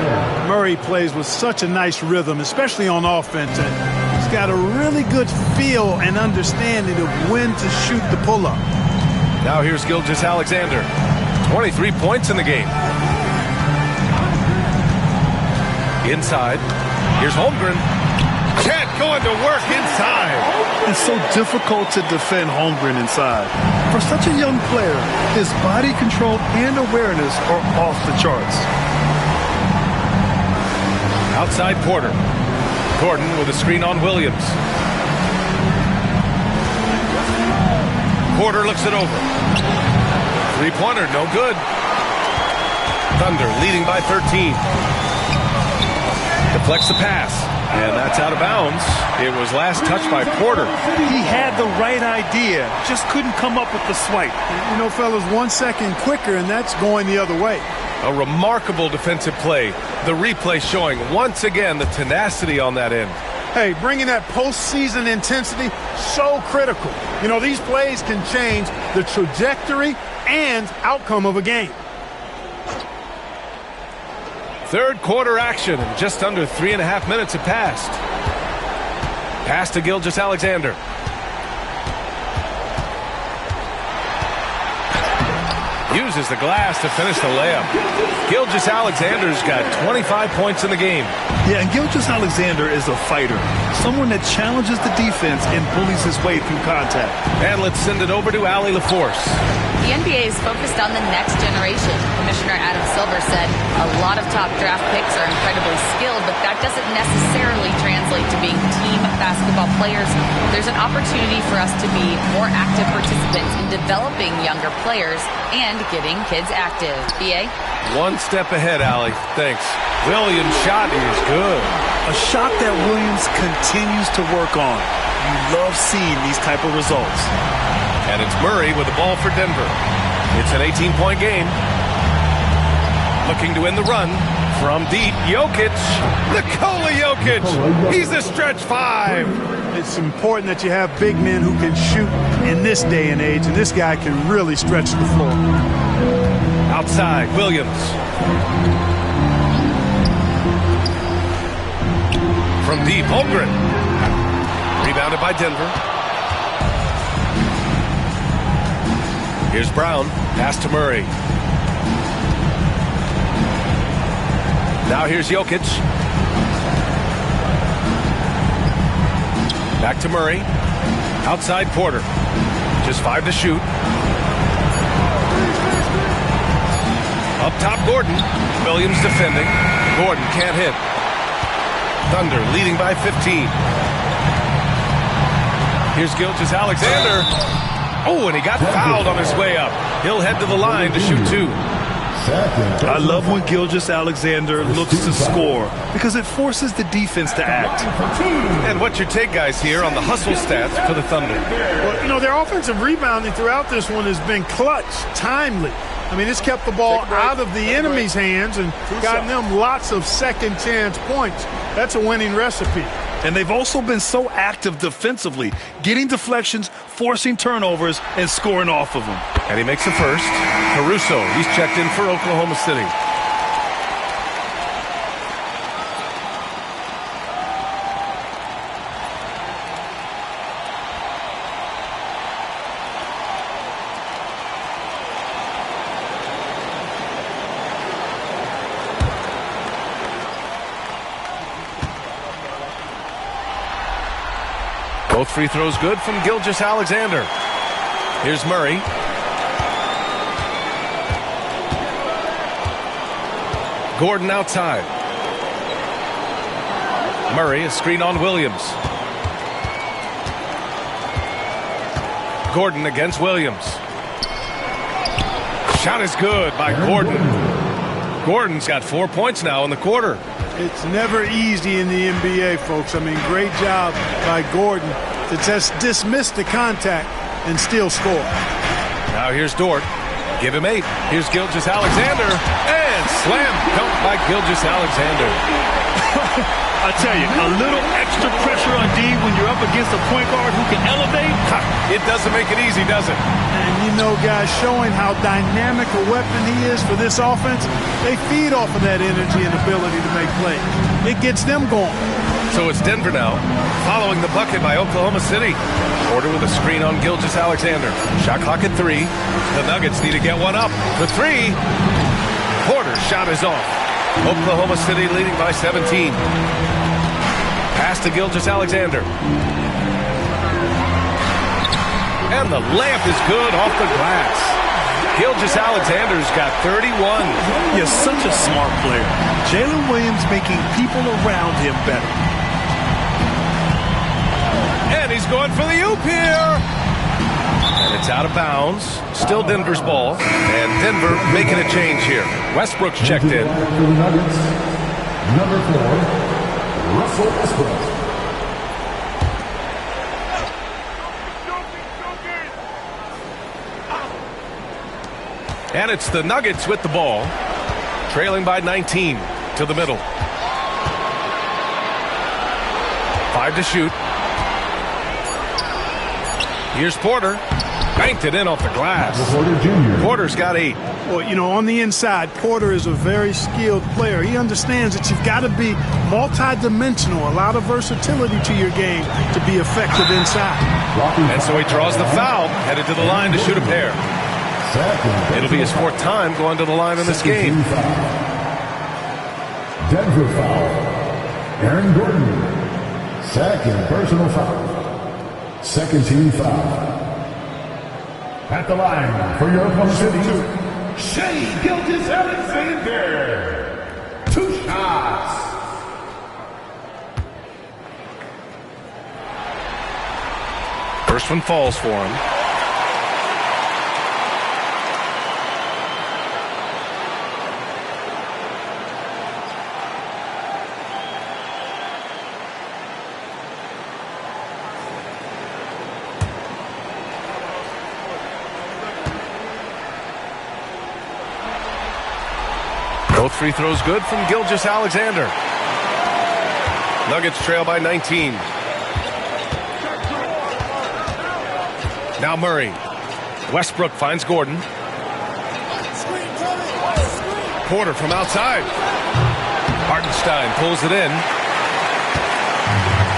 Murray plays with such a nice rhythm, especially on offense. And he's got a really good feel and understanding of when to shoot the pull-up. Now here's Gilgeous-Alexander. 23 points in the game. Inside. Here's Holmgren. Chet going to work inside. It's so difficult to defend Holmgren inside. For such a young player, his body control and awareness are off the charts. Outside Porter. Gordon with a screen on Williams. Porter looks it over. Three-pointer, no good. Thunder leading by 13. Deflects the pass. And that's out of bounds. It was last touched by Porter. He had the right idea, just couldn't come up with the swipe. You know, fellas, 1 second quicker, and that's going the other way. A remarkable defensive play. The replay showing once again the tenacity on that end. Hey, bringing that postseason intensity, so critical. You know, these plays can change the trajectory and outcome of a game. Third quarter action, and just under 3.5 minutes have passed. Pass to Gilgeous-Alexander. Uses the glass to finish the layup. Gilgeous-Alexander's got 25 points in the game. Yeah, and Gilgeous-Alexander is a fighter. Someone that challenges the defense and bullies his way through contact. And let's send it over to Allie LaForce. The NBA is focused on the next generation. Commissioner Adam Silver said a lot of top draft picks are incredibly skilled, but that doesn't necessarily translate to being team basketball players. There's an opportunity for us to be more active participants in developing younger players and getting kids active. BA? One step ahead, Allie. Thanks. Williams' shot is good. A shot that Williams continues to work on. You love seeing these type of results. And it's Murray with the ball for Denver. It's an 18-point game. Looking to win the run from deep. Jokic. Nikola Jokic. He's a stretch 5. It's important that you have big men who can shoot in this day and age, and this guy can really stretch the floor. Outside, Williams. From deep, Holmgren. Rebounded by Denver. Here's Brown. Pass to Murray. Now here's Jokic. Back to Murray. Outside Porter. Just 5 to shoot. Up top Gordon. Williams defending. Gordon can't hit. Thunder leading by 15. Here's Gilgeous-Alexander. Oh, and he got fouled on his way up. He'll head to the line to shoot 2. I love when Gilgeous-Alexander looks to score because it forces the defense to act. And what's your take, guys, here on the hustle stats for the Thunder? Well, you know, their offensive rebounding throughout this one has been clutch, timely. I mean, it's kept the ball out of the enemy's hands and gotten them lots of second chance points. That's a winning recipe. And they've also been so active defensively, getting deflections, forcing turnovers, and scoring off of them. And he makes the first. Caruso, he's checked in for Oklahoma City. Both free throws good from Gilgeous-Alexander. Here's Murray. Gordon outside. Murray, a screen on Williams. Gordon against Williams. Shot is good by Gordon. Gordon's got 4 points now in the quarter. It's never easy in the NBA, folks. I mean, great job by Gordon to just dismiss the contact and still score. Now here's Dort. Give him 8. Here's Gilgeous-Alexander. And slam dunk by Gilgeous-Alexander. I tell you, a little extra pressure on D when you're up against a point guard who can elevate. It doesn't make it easy, does it? And you know, guys, showing how dynamic a weapon he is for this offense, they feed off of that energy and ability to make plays. It gets them going. So it's Denver now, following the bucket by Oklahoma City. Porter with a screen on Gilgeous-Alexander. Shot clock at 3. The Nuggets need to get one up. For 3. Porter's shot is off. Oklahoma City leading by 17. Pass to Gilgeous-Alexander. And the layup is good off the glass. Gilgeous-Alexander's got 31. You're such a smart player. Jalen Williams making people around him better. And he's going for the oop here. And it's out of bounds. Still Denver's ball. And Denver making a change here. Westbrook's checked in. For the Nuggets, number 4, Russell Westbrook. And it's the Nuggets with the ball. Trailing by 19 to the middle. 5 to shoot. Here's Porter. Banked it in off the glass. Porter's got 8. Well, you know, on the inside, Porter is a very skilled player. He understands that you've got to be multi-dimensional, a lot of versatility to your game to be effective inside. And so he draws the foul, headed to the line to shoot a pair. It'll be his 4th time going to the line in this game. Denver foul. Aaron Gordon. Second personal foul. Second team foul. At the line for your Oklahoma City, Shai Gilgeous-Alexander. 2 shots. First one falls for him. Both free throws good from Gilgeous-Alexander. Nuggets trail by 19. Now Murray. Westbrook finds Gordon. Porter from outside. Hartenstein pulls it in.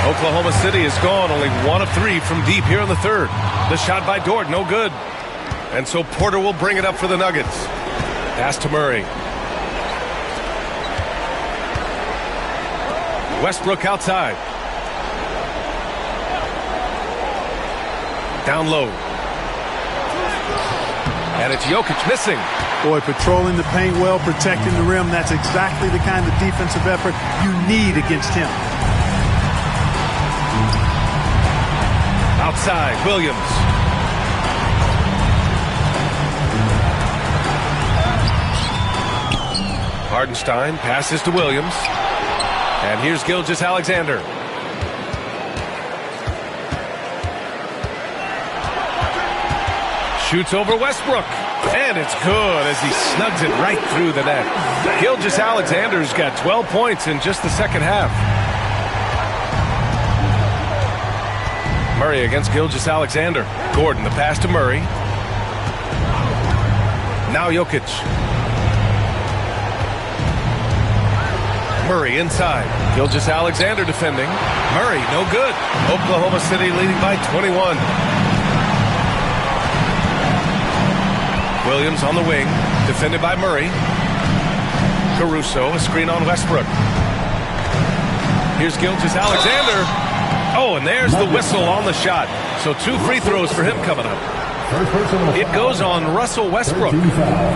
Oklahoma City is gone, only 1 of 3 from deep here in the 3rd. The shot by Dort, no good. And so Porter will bring it up for the Nuggets. Pass to Murray. Westbrook outside. Down low. And it's Jokic missing. Boy, patrolling the paint well, protecting the rim. That's exactly the kind of defensive effort you need against him. Outside, Williams. Hartenstein passes to Williams. And here's Gilgeous-Alexander. Shoots over Westbrook. And it's good as he snugs it right through the net. Gilgeous-Alexander's got 12 points in just the 2nd half. Murray against Gilgeous-Alexander. Gordon, the pass to Murray. Now Jokic. Murray inside. Gilgeous-Alexander defending. Murray, no good. Oklahoma City leading by 21. Williams on the wing. Defended by Murray. Caruso, a screen on Westbrook. Here's Gilgeous-Alexander. Oh, and there's the whistle on the shot. So 2 free throws for him coming up. It goes on Russell Westbrook.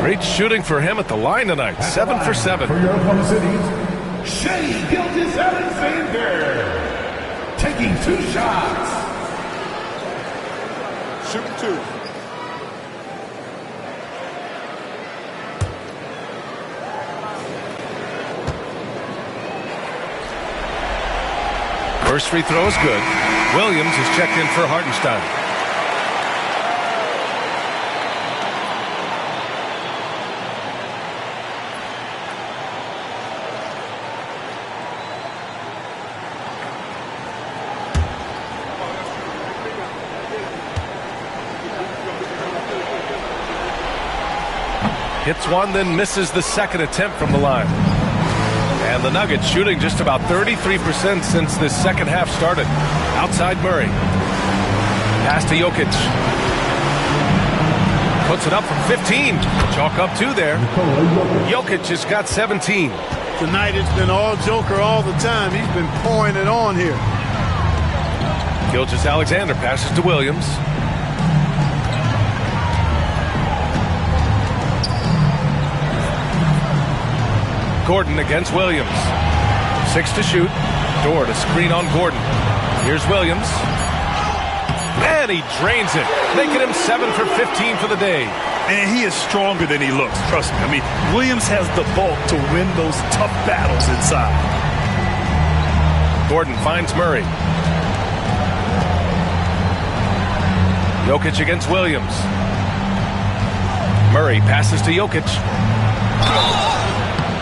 Great shooting for him at the line tonight. 7 for 7. For your Oklahoma City, Shea Gilgeous-Alexander, taking 2 shots. Shooting 2. First free throw is good. Williams is checked in for Hartenstein. Hits one, then misses the second attempt from the line. And the Nuggets shooting just about 33% since this second half started. Outside Murray. Pass to Jokic. Puts it up from 15. Chalk up 2 there. Jokic has got 17. Tonight it's been all Joker all the time. He's been pouring it on here. Gilgeous-Alexander passes to Williams. Gordon against Williams. 6 to shoot. Dort to screen on Gordon. Here's Williams. And he drains it, making him 7 for 15 for the day. And he is stronger than he looks, trust me. I mean, Williams has the bulk to win those tough battles inside. Gordon finds Murray. Jokic against Williams. Murray passes to Jokic.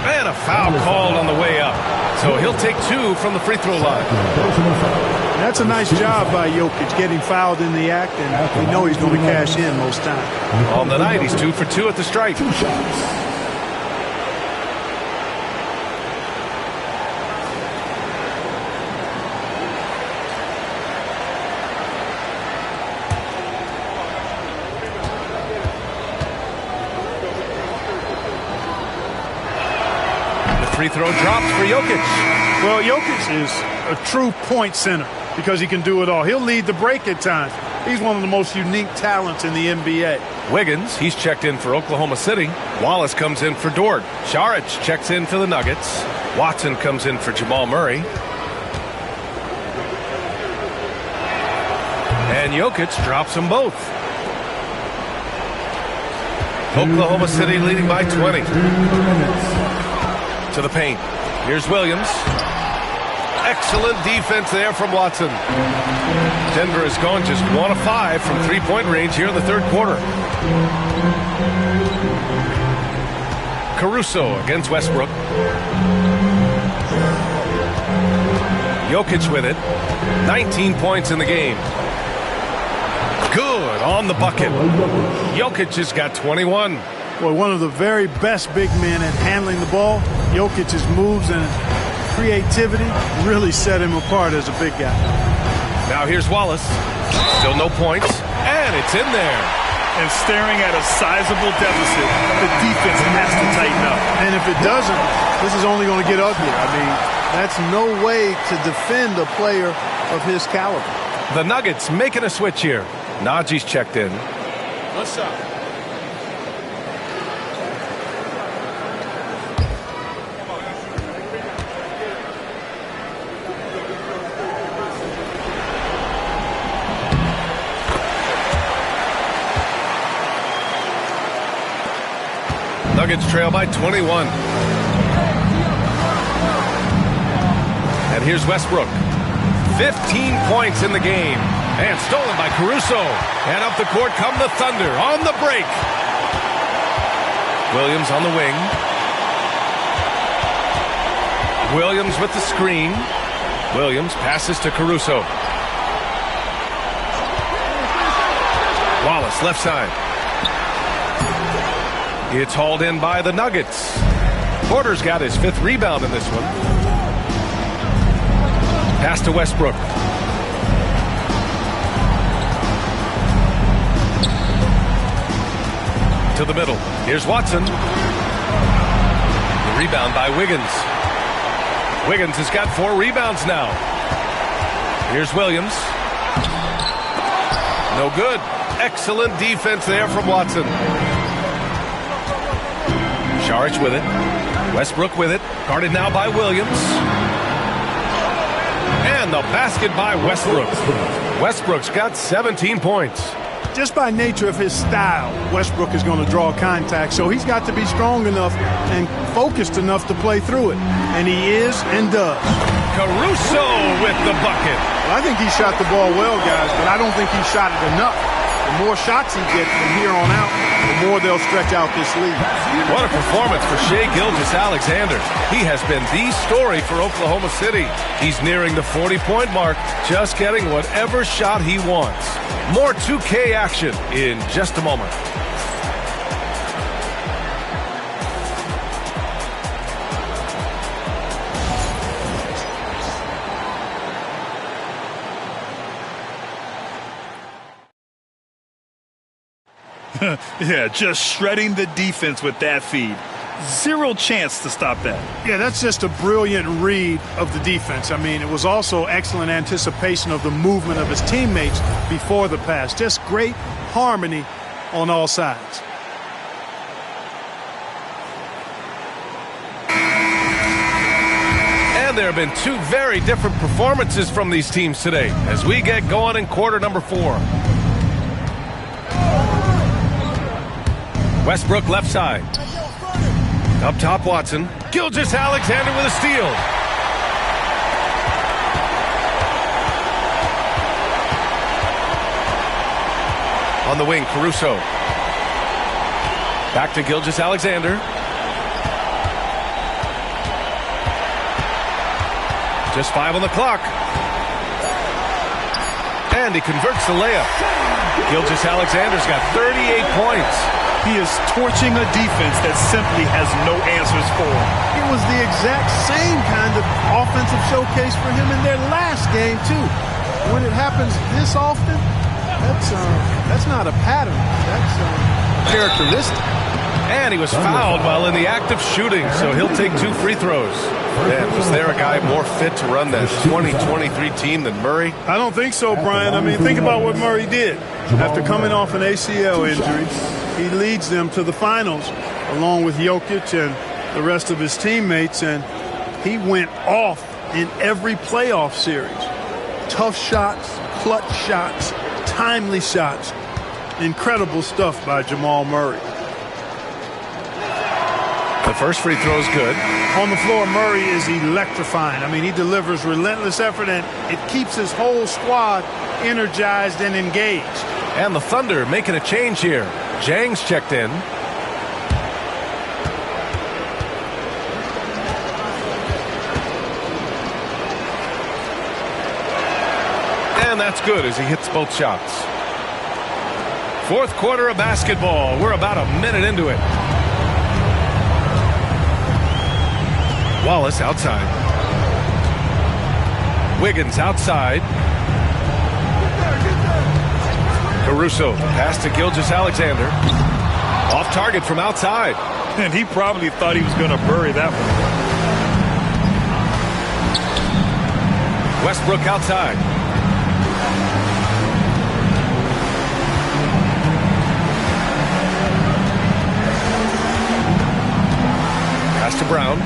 And a foul called on the way up. So he'll take 2 from the free throw line. That's a nice job by Jokic getting fouled in the act, and we know he's going to cash in most times. On the night, he's 2 for 2 at the stripe. Free throw drops for Jokic. Well, Jokic is a true point center because he can do it all. He'll lead the break at times. He's one of the most unique talents in the NBA. Wiggins, he's checked in for Oklahoma City. Wallace comes in for Dort. Saric checks in for the Nuggets. Watson comes in for Jamal Murray. And Jokic drops them both. Oklahoma City leading by 20. To the paint. Here's Williams. Excellent defense there from Watson. Denver has gone just 1 of 5 from 3-point range here in the third quarter. Caruso against Westbrook. Jokic with it. 19 points in the game. Good on the bucket. Jokic has got 21. Well, one of the very best big men at handling the ball. Jokic's moves and creativity really set him apart as a big guy. Now here's Wallace. Still no points. And it's in there. And staring at a sizable deficit, the defense has to tighten up. And if it doesn't, this is only going to get ugly. I mean, that's no way to defend a player of his caliber. The Nuggets making a switch here. Najee's checked in. What's up? Nuggets trail by 21. And here's Westbrook. 15 points in the game. And stolen by Caruso. And up the court come the Thunder on the break. Williams on the wing. Williams with the screen. Williams passes to Caruso. Wallace left side. It's hauled in by the Nuggets. Porter's got his 5th rebound in this one. Pass to Westbrook. To the middle. Here's Watson. The rebound by Wiggins. Wiggins has got 4 rebounds now. Here's Williams. No good. Excellent defense there from Watson. Saric with it. Westbrook with it. Guarded now by Williams. And the basket by Westbrook. Westbrook's got 17 points. Just by nature of his style, Westbrook is going to draw contact, so he's got to be strong enough and focused enough to play through it. And he is and does. Caruso with the bucket. Well, I think he shot the ball well, guys, but I don't think he shot it enough. The more shots he gets from here on out, the more they'll stretch out this lead. What a performance for Shai Gilgeous-Alexander. He has been the story for Oklahoma City. He's nearing the 40-point mark, just getting whatever shot he wants. More 2K action in just a moment. Yeah, just shredding the defense with that feed. Zero chance to stop that. Yeah, that's just a brilliant read of the defense. I mean, it was also excellent anticipation of the movement of his teammates before the pass. Just great harmony on all sides. And there have been two very different performances from these teams today as we get going in quarter number 4. Westbrook left side. Up top, Watson. Gilgeous-Alexander with a steal. On the wing, Caruso. Back to Gilgeous-Alexander. Just 5 on the clock. And he converts the layup. Gilgeous-Alexander's got 38 points. He is torching a defense that simply has no answers for him. It was the exact same kind of offensive showcase for him in their last game, too. When it happens this often, that's not a pattern. That's characteristic. And he was fouled while in the act of shooting, so he'll take 2 free throws. And was there a guy more fit to run that 2023 team than Murray? I don't think so, Brian. I mean, think about what Murray did. After coming off an ACL injury, he leads them to the finals along with Jokic and the rest of his teammates, and he went off in every playoff series. Tough shots, clutch shots, timely shots. Incredible stuff by Jamal Murray. The first free throw is good. On the floor, Murray is electrifying. I mean, he delivers relentless effort, and it keeps his whole squad energized and engaged. And the Thunder making a change here. Jang's checked in. And that's good as he hits both shots. Fourth quarter of basketball. We're about a minute into it. Wallace outside. Wiggins outside. Caruso, pass to Gilgeous-Alexander. Off target from outside. And he probably thought he was going to bury that one. Westbrook outside. Pass to Brown.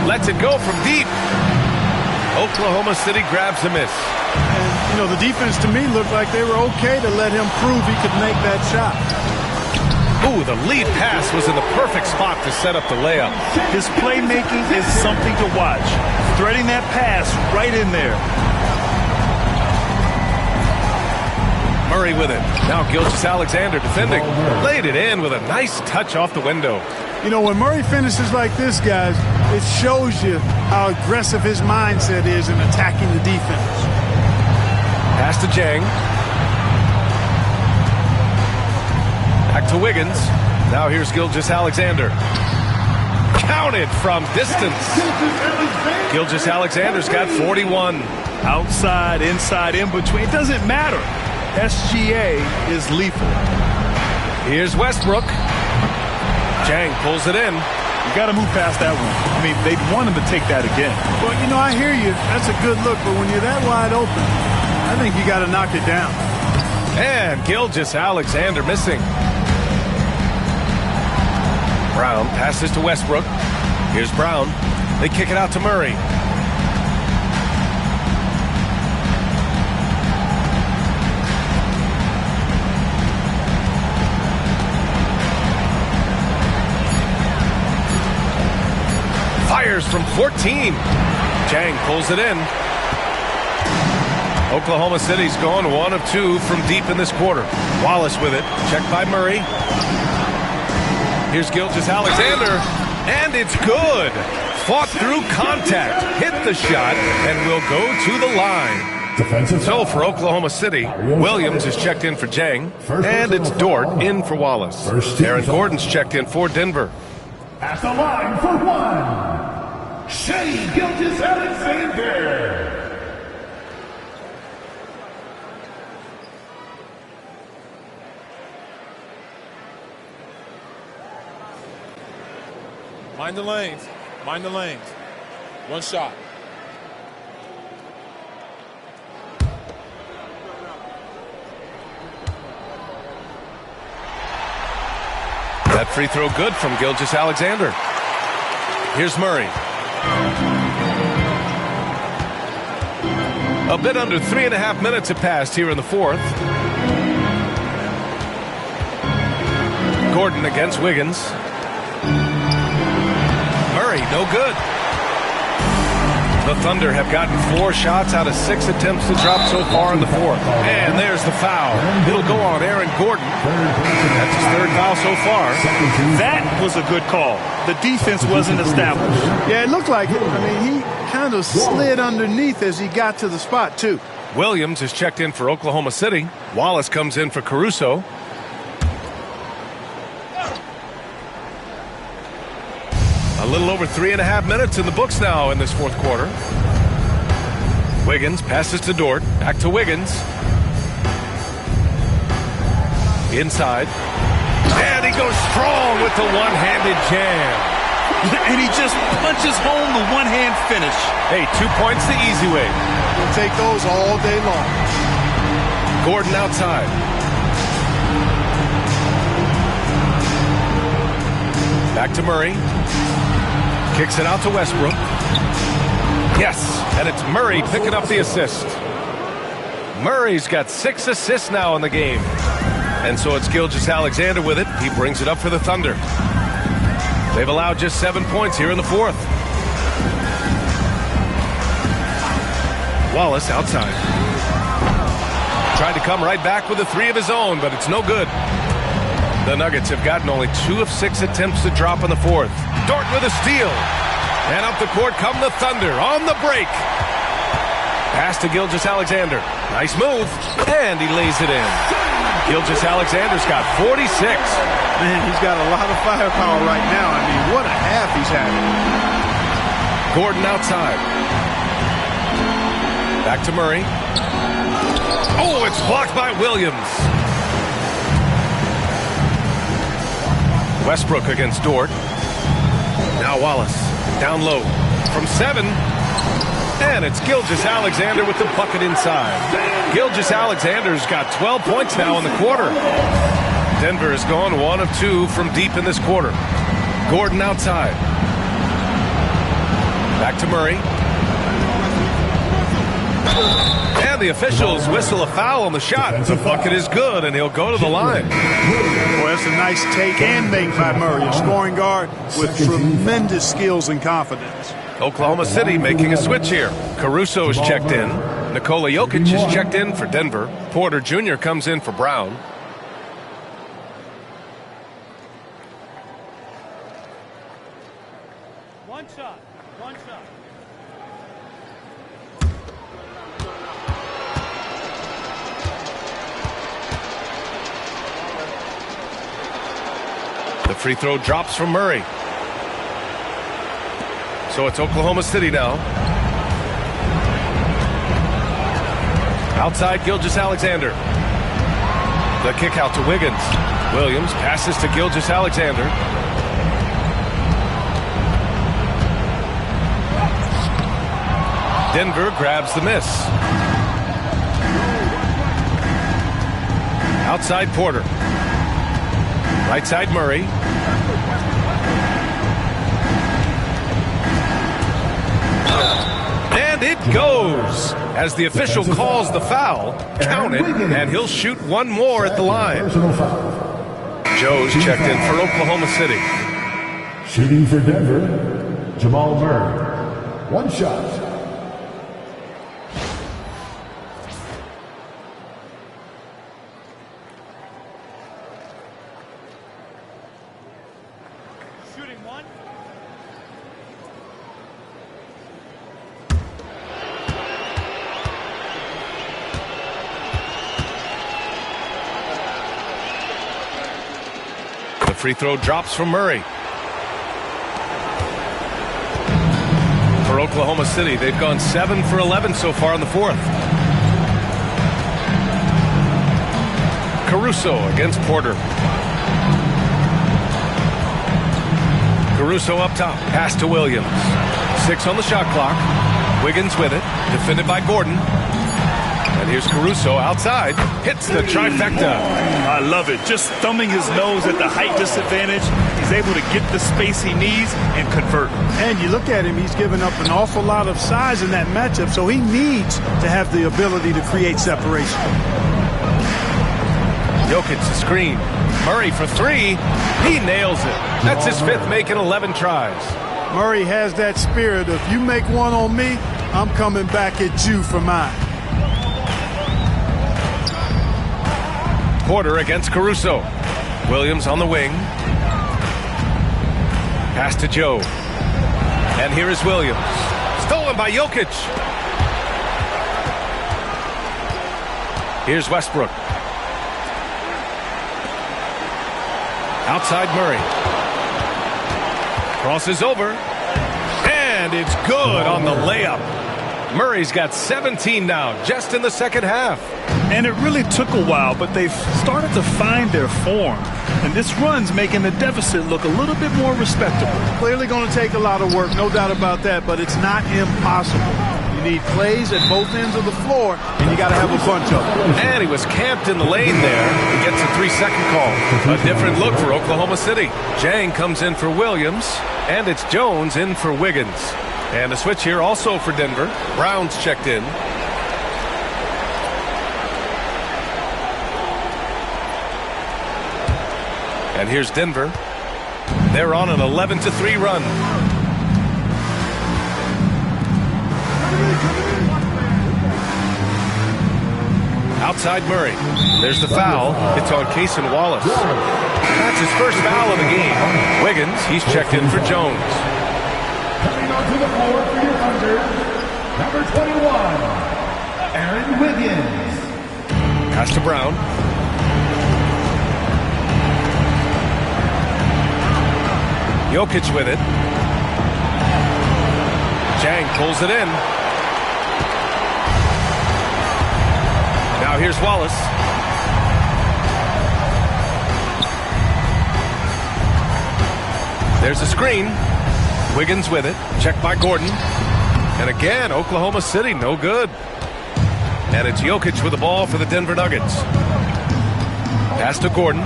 Lets it go from deep. Oklahoma City grabs a miss. And, you know, the defense to me looked like they were okay to let him prove he could make that shot. Ooh, the lead pass was in the perfect spot to set up the layup. His playmaking is something to watch. Threading that pass right in there. Murray with it. Now Gilgeous-Alexander defending. Laid it in with a nice touch off the window. You know, when Murray finishes like this, guys, it shows you how aggressive his mindset is in attacking the defense. Pass to Jang. Back to Wiggins. Now here's Gilgeous-Alexander. Counted from distance. Gilgeous-Alexander's got 41. Outside, inside, in between. It doesn't matter. SGA is lethal. Here's Westbrook. Jang pulls it in. You got to move past that one. I mean, they'd want him to take that again. Well, you know, I hear you. That's a good look, but when you're that wide open, I think you got to knock it down. And Gilgeous-Alexander missing. Brown passes to Westbrook. Here's Brown. They kick it out to Murray. Fires from 14. Jang pulls it in. Oklahoma City's gone 1 of 2 from deep in this quarter. Wallace with it. Checked by Murray. Here's Gilgeous-Alexander. And it's good. Fought through contact. Hit the shot and will go to the line. Defensive So for Oklahoma City, Williams is checked in for Jang. And it's Dort in for Wallace. Aaron Gordon's checked in for Denver. At the line for 1, Shea Gilgeous-Alexander. Mind the lanes. Mind the lanes. One shot. That free throw good from Gilgeous-Alexander. Here's Murray. A bit under 3.5 minutes have passed here in the fourth. Gordon against Wiggins. Murray, no good. The Thunder have gotten 4 shots out of 6 attempts to drop so far in the fourth. And there's the foul. It'll go on Aaron Gordon. That's his 3rd foul so far. That was a good call. The defense wasn't established. Yeah, it looked like it. I mean, he kind of slid underneath as he got to the spot, too. Williams is checked in for Oklahoma City. Wallace comes in for Caruso. A little over 3.5 minutes in the books now in this fourth quarter. Wiggins passes to Dort. Back to Wiggins. Inside. And he goes strong with the one-handed jam. And he just punches home the one-hand finish. Hey, 2 points the easy way. We'll take those all day long. Gordon outside. Back to Murray. Kicks it out to Westbrook. Yes, and it's Murray picking up the assist. Murray's got 6 assists now in the game. And so it's Gilgeous-Alexander with it. He brings it up for the Thunder. They've allowed just 7 points here in the fourth. Wallace outside. Tried to come right back with a 3 of his own, but it's no good. The Nuggets have gotten only 2 of 6 attempts to drop in the fourth. Dort with a steal. And up the court come the Thunder on the break. Pass to Gilgeous-Alexander. Nice move. And he lays it in. Gilgeous-Alexander's got 46. Man, he's got a lot of firepower right now. I mean, what a half he's having. Gordon outside. Back to Murray. Oh, it's blocked by Williams. Westbrook against Dort. Now Wallace. Down low. From 7. And it's Gilgeous-Alexander with the bucket inside. Gilgeous-Alexander's got 12 points now in the quarter. Denver has gone 1 of 2 from deep in this quarter. Gordon outside. Back to Murray. And the officials whistle a foul on the shot. The bucket is good, and he'll go to the line. Boy, that's a nice take and make by Murray, a scoring guard with tremendous skills and confidence. Oklahoma City making a switch here. Caruso is checked in. Nikola Jokic is checked in for Denver. Porter Jr. comes in for Brown. One shot. The free throw drops from Murray. So it's Oklahoma City now. Outside Gilgeous-Alexander. The kick out to Wiggins. Williams passes to Gilgeous-Alexander. Denver grabs the miss. Outside Porter. Right side Murray. And it goes. As the official calls the foul, count it, and he'll shoot one more at the line. Joe's checked in for Oklahoma City. Shooting for Denver, Jamal Murray. One shot. Free throw drops from Murray. For Oklahoma City, they've gone 7 for 11 so far in the fourth. Caruso against Porter. Caruso up top. Pass to Williams. 6 on the shot clock. Wiggins with it. Defended by Gordon. And here's Caruso outside. Hits the trifecta. I love it. Just thumbing his nose at the height disadvantage. He's able to get the space he needs and convert. And you look at him, he's given up an awful lot of size in that matchup, so he needs to have the ability to create separation. Jokic the screen. Murray for 3. He nails it. That's his 5th make in 11 tries. Murray has that spirit. If you make one on me, I'm coming back at you for mine. Porter against Caruso. Williams on the wing. Pass to Joe. And here is Williams. Stolen by Jokic. Here's Westbrook. Outside Murray. Crosses over. And it's good on the layup. Murray's got 17 now, just in the second half. And it really took a while, but they've started to find their form. And this run's making the deficit look a little bit more respectable. Clearly going to take a lot of work, no doubt about that, but it's not impossible. You need plays at both ends of the floor, and you got to have a bunch of them. And he was camped in the lane there. He gets a 3-second call. A different look for Oklahoma City. Jang comes in for Williams, and it's Jones in for Wiggins. And a switch here also for Denver. Brown's checked in. And here's Denver. They're on an 11-3 run. Outside Murray. There's the foul. It's on Cason Wallace. That's his first foul of the game. Wiggins, he's checked in for Jones. Coming onto the floor for your under, number 21, Aaron Wiggins. Pass to Brown. Jokic with it. Jang pulls it in. Now here's Wallace. There's a screen. Wiggins with it. Checked by Gordon. And again, Oklahoma City, no good. And it's Jokic with the ball for the Denver Nuggets. Pass to Gordon.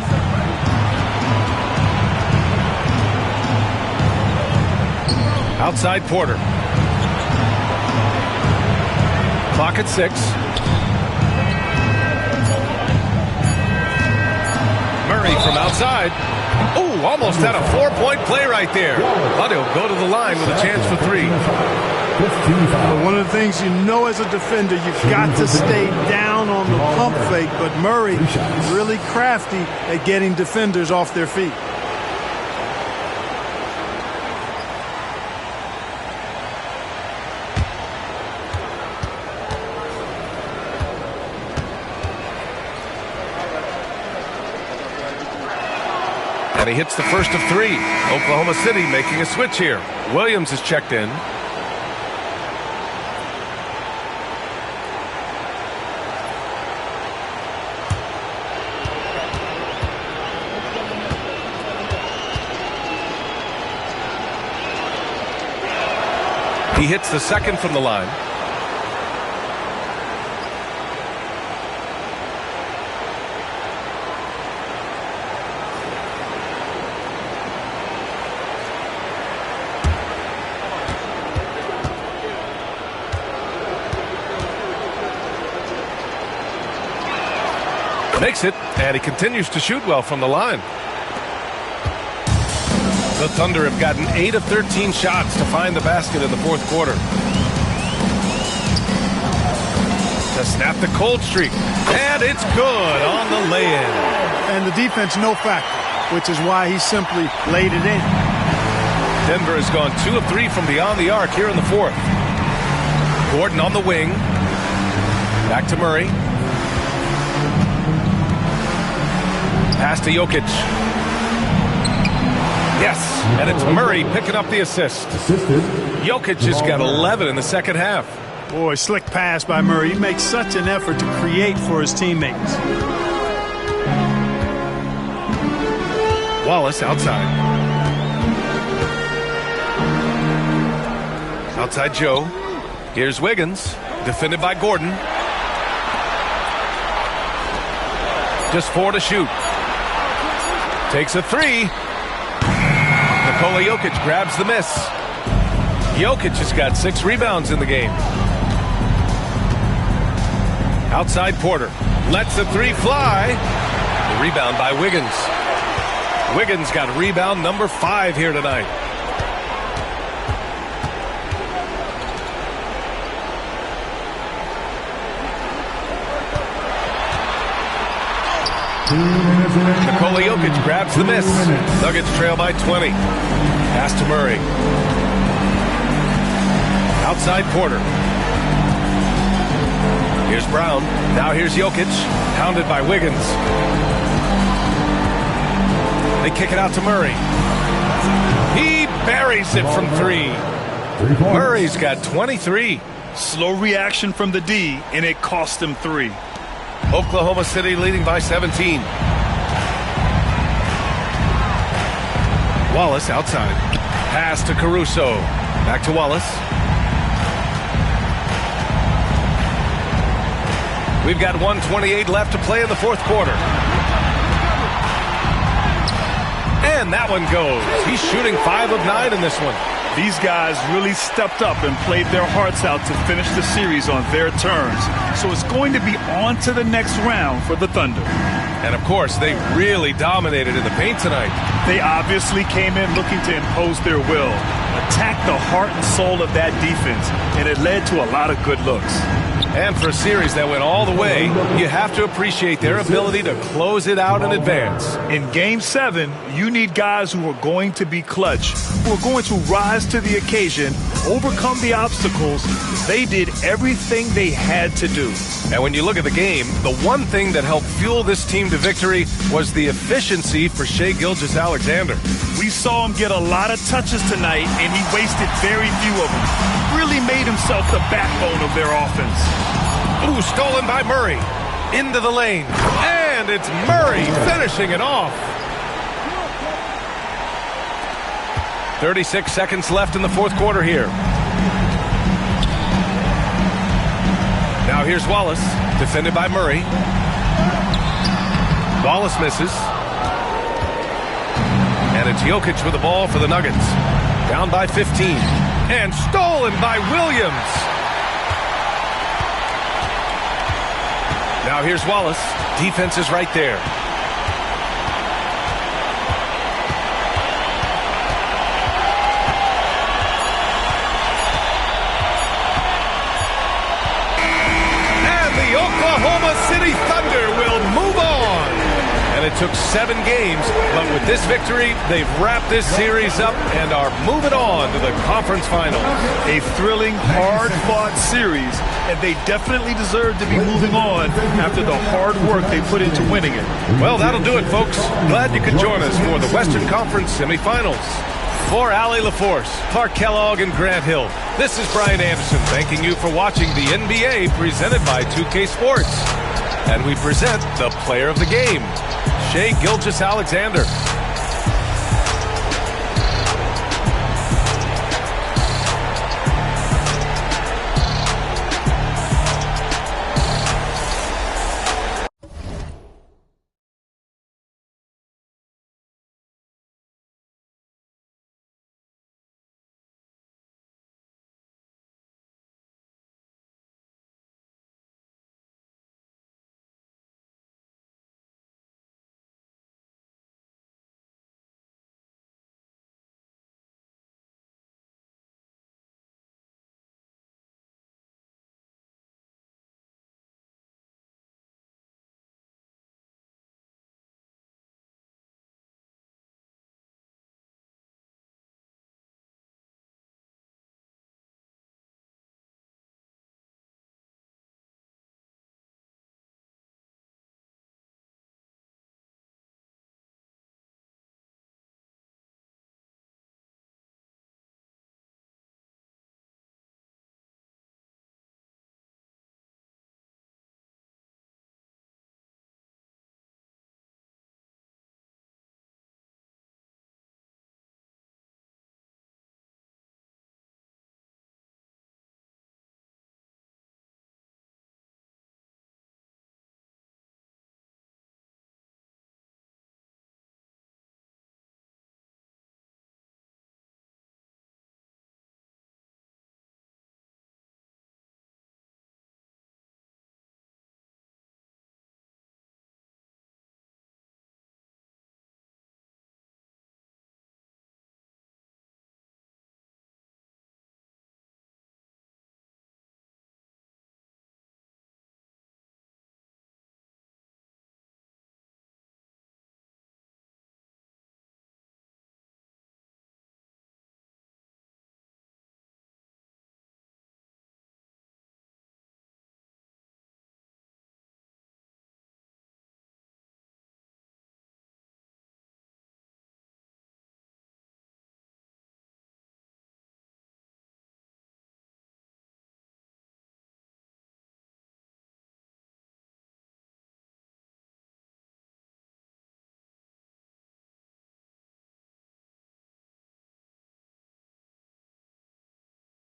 Outside Porter. Clock at 6. Murray from outside. Oh, almost had a 4-point play right there. But he'll go to the line with a chance for 3. Well, one of the things you know as a defender, you've got to stay down on the pump fake, but Murray is really crafty at getting defenders off their feet. And he hits the first of 3. Oklahoma City making a switch here. Williams is checked in. He hits the second from the line. Makes it, and he continues to shoot well from the line. The Thunder have gotten 8 of 13 shots to find the basket in the fourth quarter. To snap the cold streak, and it's good on the lay-in. And the defense no factor, which is why he simply laid it in. Denver has gone 2 of 3 from beyond the arc here in the fourth. Gordon on the wing. Back to Murray. Pass to Jokic. Yes, and it's Murray picking up the assist. Jokic has got 11 in the second half. Boy, slick pass by Murray. He makes such an effort to create for his teammates. Wallace outside. Outside Joe. Here's Wiggins, defended by Gordon. Just 4 to shoot. Takes a 3. Nikola Jokic grabs the miss. Jokic has got 6 rebounds in the game. Outside Porter. Lets the 3 fly. The rebound by Wiggins. Wiggins got rebound number 5 here tonight. Nikola Jokic grabs the miss. Nuggets trail by 20. Pass to Murray. Outside Porter. Here's Brown. Now here's Jokic. Pounded by Wiggins. They kick it out to Murray. He buries it from 3. Murray's got 23. Slow reaction from the D, and it cost him 3. Oklahoma City leading by 17. Wallace outside. Pass to Caruso. Back to Wallace. We've got 1:28 left to play in the fourth quarter. And that one goes. He's shooting 5 of 9 in this one. These guys really stepped up and played their hearts out to finish the series on their terms. So it's going to be on to the next round for the Thunder. And of course, they really dominated in the paint tonight. They obviously came in looking to impose their will, attack the heart and soul of that defense, and it led to a lot of good looks. And for a series that went all the way, you have to appreciate their ability to close it out in advance. In Game 7, you need guys who are going to be clutch, who are going to rise to the occasion, overcome the obstacles. They did everything they had to do. And when you look at the game, the one thing that helped fuel this team to victory was the efficiency for Shai Gilgeous-Alexander. We saw him get a lot of touches tonight, and he wasted very few of them. Really made himself the backbone of their offense. Ooh, stolen by Murray. Into the lane. And it's Murray finishing it off. 36 seconds left in the fourth quarter here. Now here's Wallace, defended by Murray. Wallace misses. And it's Jokic with the ball for the Nuggets. Down by 15. And stolen by Williams. Now here's Wallace. Defense is right there. And the Oklahoma City Thunder will move on. And it took 7 games, but with this victory, they've wrapped this series up and are moving on to the conference finals. A thrilling, hard-fought series, and they definitely deserve to be moving on after the hard work they put into winning it. Well, that'll do it, folks. Glad you could join us for the Western Conference Semifinals. For Allie LaForce, Clark Kellogg, and Grant Hill, this is Brian Anderson thanking you for watching the NBA presented by 2K Sports. And we present the player of the game, Shai Gilgeous-Alexander.